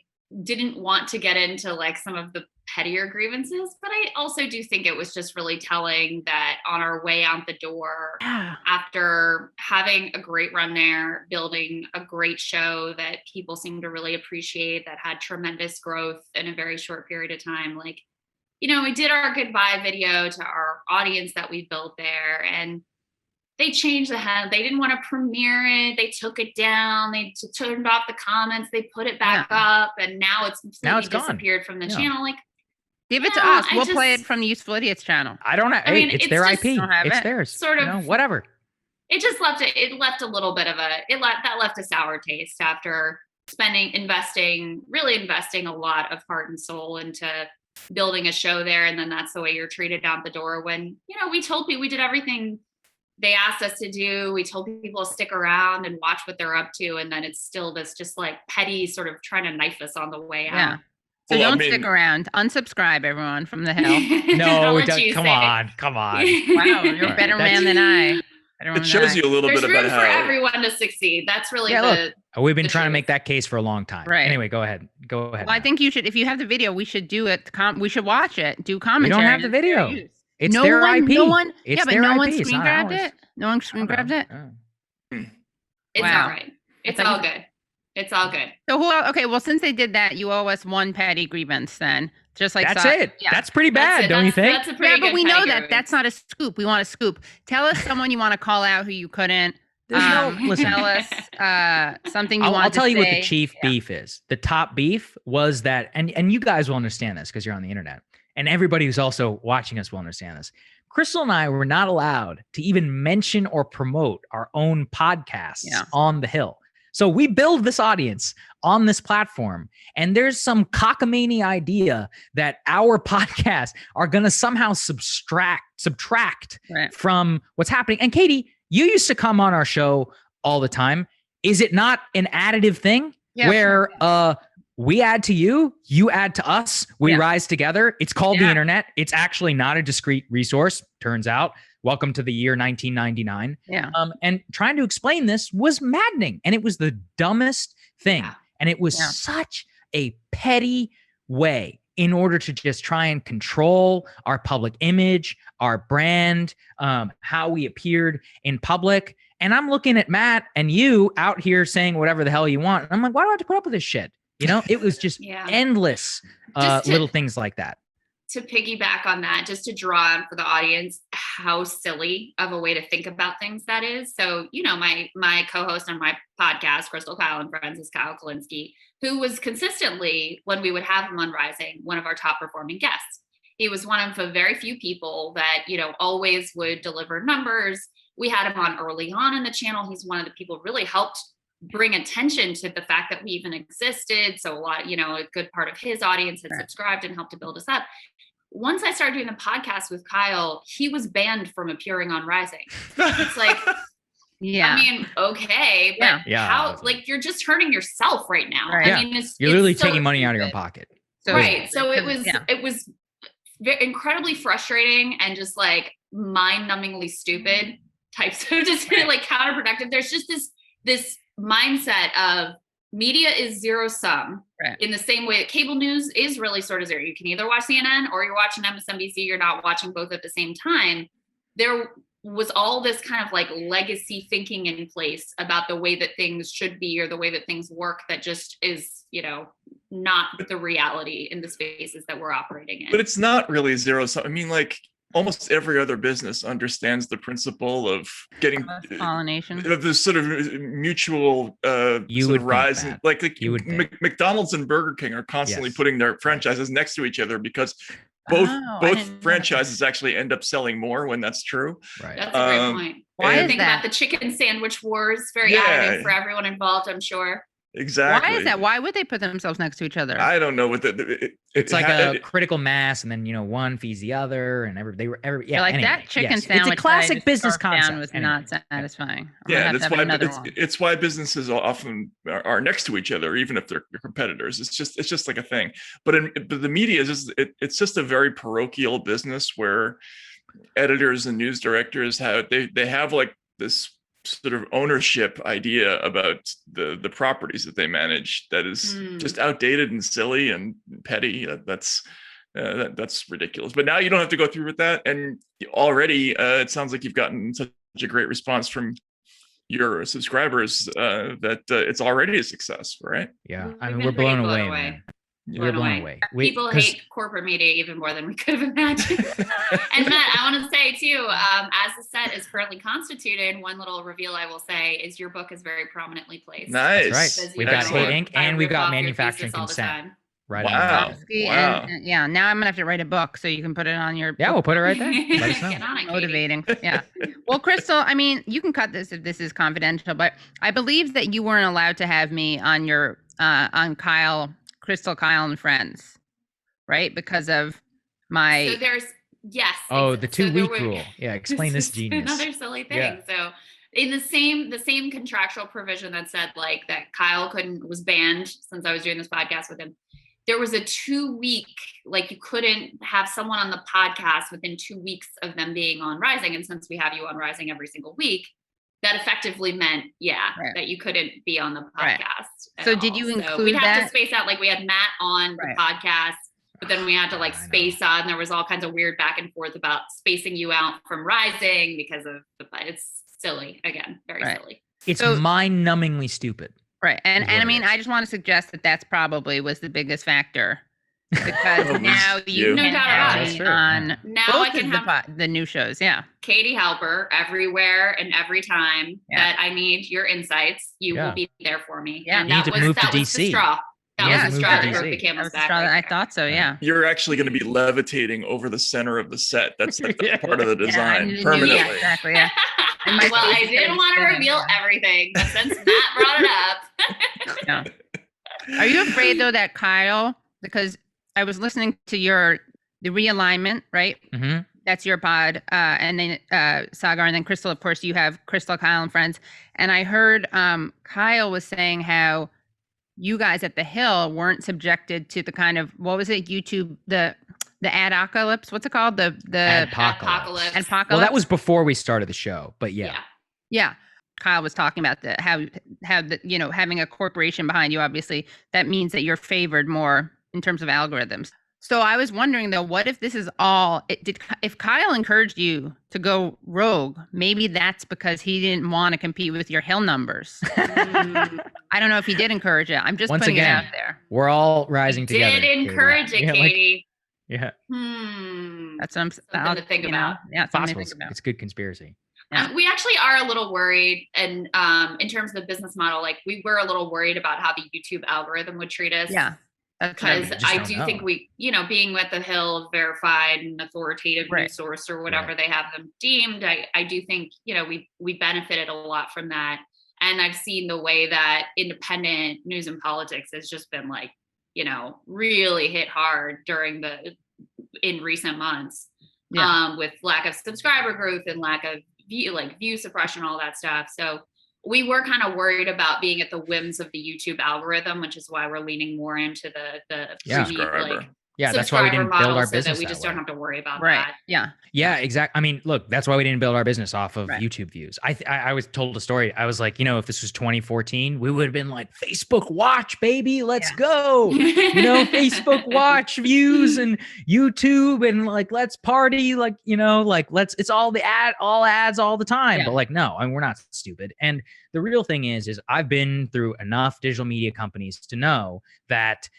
didn't want to get into like some of the pettier grievances, but I also do think it was just really telling that on our way out the door, after having a great run there, building a great show that people seem to really appreciate, that had tremendous growth in a very short period of time, like, you know, we did our goodbye video to our audience that we built there, and they changed the head. They didn't want to premiere it. They took it down. They turned off the comments. They put it back up, and now it's completely disappeared from the channel. Like, give it to us. We'll play it from the Useful Idiots channel. I don't know. I mean, it's their IP. It's theirs. Sort of, you know, whatever. It just left a little bit of that left a sour taste after really investing a lot of heart and soul into building a show there, and then that's the way you're treated out the door. When, you know, we told people we did everything they asked us to do. We told people to stick around and watch what they're up to, and then it's still this just like petty sort of trying to knife us on the way out. So don't stick around. Unsubscribe, everyone, from the hill. No, come on. Wow, you're a better man than I. It shows you a little bit about how for everyone to succeed. That's really we've been trying to make that case for a long time. Right. Anyway, go ahead. Well, I think you should. If you have the video, we should do it. We should watch it. Do commentary. We don't have the video. It's their IP. No one screen grabbed it. No one screen grabbed it. It's all right. It's all good. It's all good. So okay, well, since they did that, you owe us one petty grievance then. Just like that's it. Yeah. That's pretty bad, don't you think? That's a pretty but we know that grievance. that's not a scoop. We want a scoop. Tell us someone you want to call out who you couldn't. Listen. Tell us something you want to say. I'll tell you what the chief beef is. The top beef was that, and you guys will understand this because you're on the internet, and everybody who's also watching us will understand this. Crystal and I were not allowed to even mention or promote our own podcasts on the Hill. So we build this audience on this platform, and there's some cockamamie idea that our podcasts are going to somehow subtract from what's happening. And Katie, you used to come on our show all the time. Is it not an additive thing where we add to you, you add to us, we rise together? It's called the internet. It's actually not a discrete resource, turns out. Welcome to the year 1999. Yeah. And trying to explain this was maddening. And it was the dumbest thing. Yeah. And it was such a petty way in order to just try and control our public image, our brand, how we appeared in public. And I'm looking at Matt and you out here saying whatever the hell you want. And I'm like, why do I have to put up with this shit? You know, it was just endless little things like that. To piggyback on that, just to draw on for the audience how silly of a way to think about things that is. So, you know, my co-host on my podcast, Crystal, Kyle and Friends, is Kyle Kalinske, who was consistently, when we would have him on Rising, one of our top performing guests. He was one of the very few people that, you know, always would deliver numbers. We had him on early on in the channel. He's one of the people who really helped bring attention to the fact that we even existed. So a lot, you know, a good part of his audience had subscribed and helped to build us up. Once I started doing the podcast with Kyle, he was banned from appearing on Rising. It's like, I mean, okay, but how, like, you're just hurting yourself right now. Right. I mean, you're literally taking money out of your own pocket. So, So it was incredibly frustrating and just like mind-numbingly stupid types of just like counterproductive. There's just this mindset of media is zero sum in the same way that cable news is really sort of zero. You can either watch CNN or you're watching MSNBC. You're not watching both at the same time. There was all this kind of like legacy thinking in place about the way that things should be or the way that things work that just is, you know, not the reality in the spaces that we're operating in. But it's not really zero sum. I mean, like, almost every other business understands the principle of getting pollination, of this sort of mutual sort of rise. Like McDonald's and Burger King are constantly putting their franchises next to each other because both franchises actually end up selling more when that's true. Right. That's a great point. Why is think about the chicken sandwich wars? Very additive for everyone involved, I'm sure. Exactly. Why is that? Why would they put themselves next to each other? I don't know what it's like a critical mass, and then, you know, one feeds the other, and that chicken sandwich. It's a classic business concept. Was not satisfying. It's why businesses often are next to each other, even if they're competitors. It's just like a thing. But the media is just it's just a very parochial business where editors and news directors they have like this sort of ownership idea about the properties that they manage that is just outdated and silly and petty. That's That's ridiculous. But now you don't have to go through with that. And already it sounds like you've gotten such a great response from your subscribers that it's already a success, right? Yeah. I mean, we're blown away, man. We're blown away. People hate corporate media even more than we could have imagined. And Matt, I want to say too, as the set is currently constituted, one little reveal I will say is your book is very prominently placed. Nice. That's right. We've got hate ink and we've got manufacturing consent. Right. Wow. Wow. And, yeah. Now I'm gonna have to write a book so you can put it on your. Yeah, we'll put it right there. Let us know. Get on it, Motivating. Yeah. Well, Crystal, I mean, you can cut this if this is confidential, but I believe that you weren't allowed to have me on your on Crystal, Kyle, and Friends, right? Because of my. So there's Oh, the 2-week rule. Yeah, explain this genius. Another silly thing. Yeah. So in the same contractual provision that said like that Kyle was banned since I was doing this podcast with him. There was a 2-week, like you couldn't have someone on the podcast within 2 weeks of them being on Rising. And since we have you on Rising every single week, that effectively meant, that you couldn't be on the podcast. So did you include we'd have to space out, like we had Matt on the podcast, but then we had to like space out, and there was all kinds of weird back and forth about spacing you out from Rising because of it's silly. Again, very silly. It's mind-numbingly stupid. Right. And I mean, I just want to suggest that that's probably was the biggest factor because now you no can doubt have about me on now both I can of have the new shows. Yeah. Katie Halper everywhere and every time that I need your insights, you will be there for me. Yeah. And you need to move to DC. The straw. That was the straw that broke the camel's back. I thought so. Yeah. You're actually going to be levitating over the center of the set. That's like part of the design permanently. Yeah, exactly. Yeah. Well, I didn't want to reveal everything, but since Matt brought it up. Yeah. Are you afraid though that Kyle, because I was listening to the realignment, right? Mm-hmm. That's your pod, and then Saagar, and then Crystal. Of course, you have Crystal, Kyle, and Friends. And I heard Kyle was saying how you guys at the Hill weren't subjected to the kind of YouTube the ad-apocalypse. What's it called? The Adpocalypse. Adpocalypse. Well, that was before we started the show, but yeah. Kyle was talking about how having a corporation behind you, obviously that means that you're favored more in terms of algorithms. So I was wondering though, what if this is all if Kyle encouraged you to go rogue, maybe that's because he didn't want to compete with your Hill numbers. I don't know if he did encourage it. I'm just putting it out there. We're all rising together. Did encourage it, Katie. Yeah. That's what I'm something to think about. Yeah, possible. It's good conspiracy. Yeah. We actually are a little worried, and in terms of the business model, like we were a little worried about how the YouTube algorithm would treat us. Yeah, because I do think we, being with the Hill, verified and authoritative news source or whatever they have them deemed, I do think we benefited a lot from that. And I've seen the way that independent news and politics has just been like, really hit hard in recent months, with lack of subscriber growth and lack of view suppression, all that stuff. So we were kind of worried about being at the whims of the YouTube algorithm, which is why we're leaning more into the that's why we didn't build our business. So that we just don't have to worry about that. Yeah, exactly. I mean, look, that's why we didn't build our business off of YouTube views. I was told a story. I was like, if this was 2014, we would have been like, Facebook watch, baby, let's go. Facebook watch views and YouTube and like, let's party. It's all ads all the time. But like, no, we're not stupid. And the real thing is I've been through enough digital media companies to know that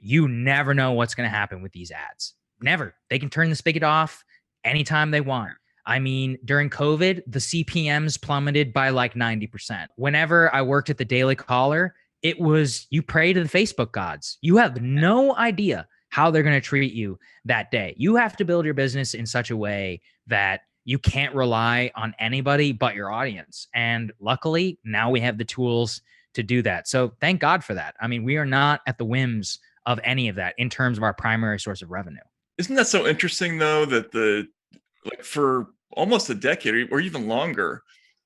you never know what's going to happen with these ads. Never. They can turn the spigot off anytime they want. I mean, during COVID, the CPMs plummeted by like 90%. Whenever I worked at the Daily Caller, it was you pray to the Facebook gods. You have no idea how they're going to treat you that day. You have to build your business in such a way that you can't rely on anybody but your audience. And luckily, now we have the tools to do that. So thank God for that. I mean, we are not at the whims of any of that in terms of our primary source of revenue. Isn't that so interesting though, that for almost a decade or even longer,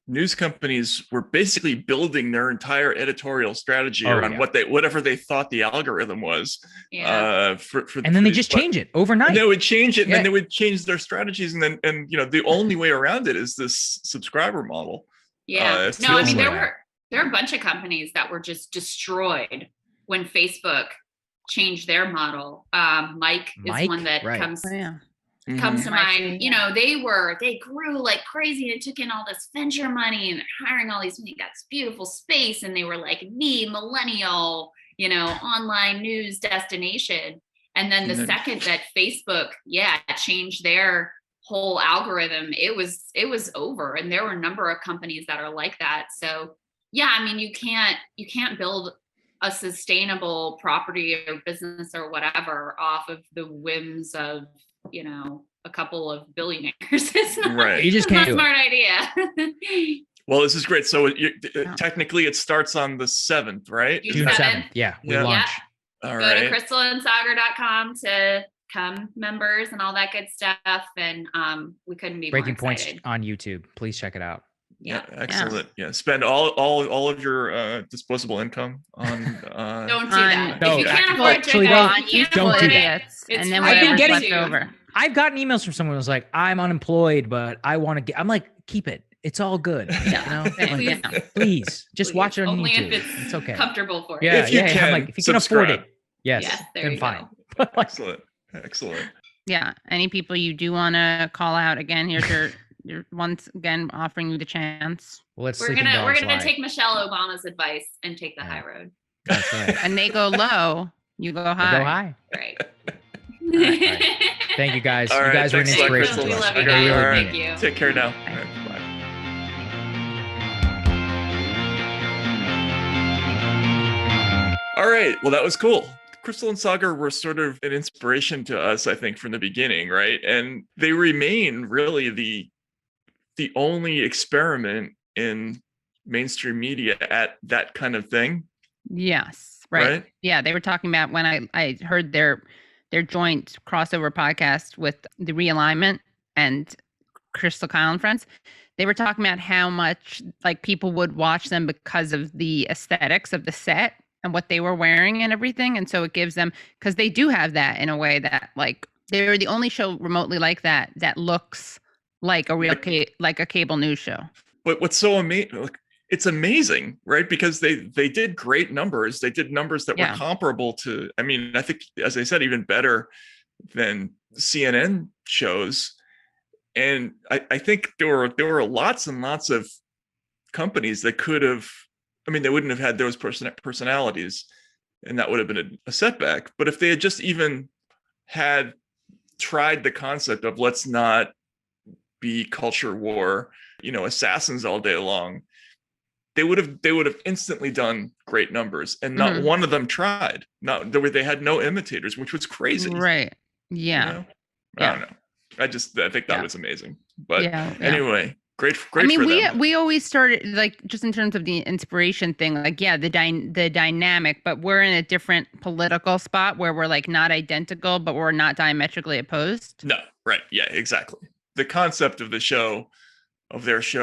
news companies were basically building their entire editorial strategy around whatever they thought the algorithm was. And then they just change it overnight. And they would change it, and then they would change their strategies, and the only way around it is this subscriber model. Yeah. No, I mean there are a bunch of companies that were just destroyed when Facebook change their model. Mike is one that comes to mind. You know, they grew like crazy and took in all this venture money and hiring all these, got this beautiful space, and they were like the millennial, online news destination. And then the second that Facebook, changed their whole algorithm, it was over. And there were a number of companies that are like that. So you can't build a sustainable property or business or whatever off of the whims of, a couple of billionaires. It's not, you just can't a smart idea. Well, this is great. So technically it starts on the 7th, right? June 7th. Yeah, we launch. All right. Go to crystalandsaagar.com to become members and all that good stuff. And we couldn't be Breaking more Points excited. on YouTube. Please check it out. Yeah, excellent. Yeah, spend all of your disposable income on. Don't do that. No, if you can't afford to don't do that. And then I've been getting over. I've gotten emails from someone who's like, "I'm unemployed, but I want to get." I'm like, "Keep it. It's all good. Please, just watch it on only YouTube. If it's okay. Comfortable for you. If you can, I'm like, if you can afford it, then fine. Excellent. Yeah. Any people you do want to call out again? Here's your once again offering you the chance. Well, we're gonna take Michelle Obama's advice and take the high road. That's right. And they go low, you go high. Go high. Right. All right. Thank you guys. All you guys were an inspiration. We love you Okay, guys. right. Thank you. Take care now. All right. Well, that was cool. Crystal and Saagar were sort of an inspiration to us, I think, from the beginning, right? And they remain really the only experiment in mainstream media at that kind of thing. Yes. Right. Yeah. They were talking about when I heard their joint crossover podcast with the Realignment and Crystal, Kyle and Friends. They were talking about how much like people would watch them because of the aesthetics of the set and what they were wearing and everything. And so it gives them, because they do have that in a way that like they're the only show remotely like that looks like a real like a cable news show. But what's so amazing, it's amazing, right? Because they did great numbers. They did numbers that were comparable to, I mean, I think, as I said, even better than CNN shows. And I think there were lots and lots of companies that could have, I mean, they wouldn't have had those personalities, and that would have been a setback. But if they had just even had tried the concept of let's not be culture war, assassins all day long, they would have instantly done great numbers, and not one of them tried. They had no imitators, which was crazy. Right. Yeah. I don't know. I think that was amazing. But anyway, great. I mean, for them. We always started like just in terms of the inspiration thing, like the dynamic, but we're in a different political spot where we're like not identical, but we're not diametrically opposed. No, right. Yeah, exactly. The concept of their show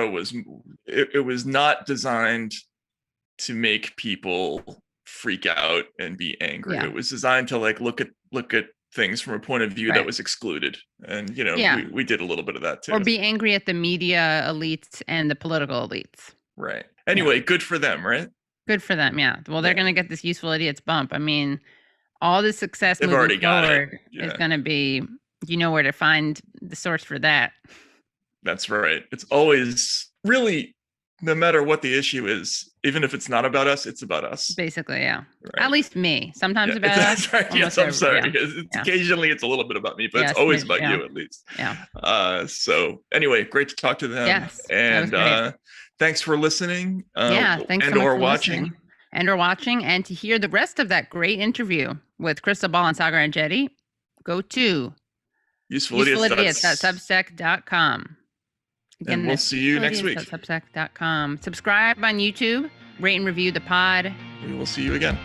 was it was not designed to make people freak out and be angry. It was designed to like look at things from a point of view that was excluded. And, we did a little bit of that too. Or be angry at the media elites and the political elites. Right. Anyway, good for them, right? Good for them, yeah. Well, they're going to get this Useful Idiots bump. I mean, all the success They've moving already got forward is going to be, where to find the source for that. That's right. It's always really, no matter what the issue is, even if it's not about us, it's about us. Basically, yeah. Right. At least me. Sometimes about us. Right. Yes, I'm sorry. Occasionally it's a little bit about me, but it's always about you at least. Yeah. So anyway, great to talk to them. Yes. And thanks for listening. Thanks and so much or for watching. Listening. And/or watching. And to hear the rest of that great interview with Crystal Ball and Saagar Enjeti, go to usefulidiots.substack.com. Again, and we'll see you next week. Substack.com. Subscribe on YouTube. Rate and review the pod. We will see you again.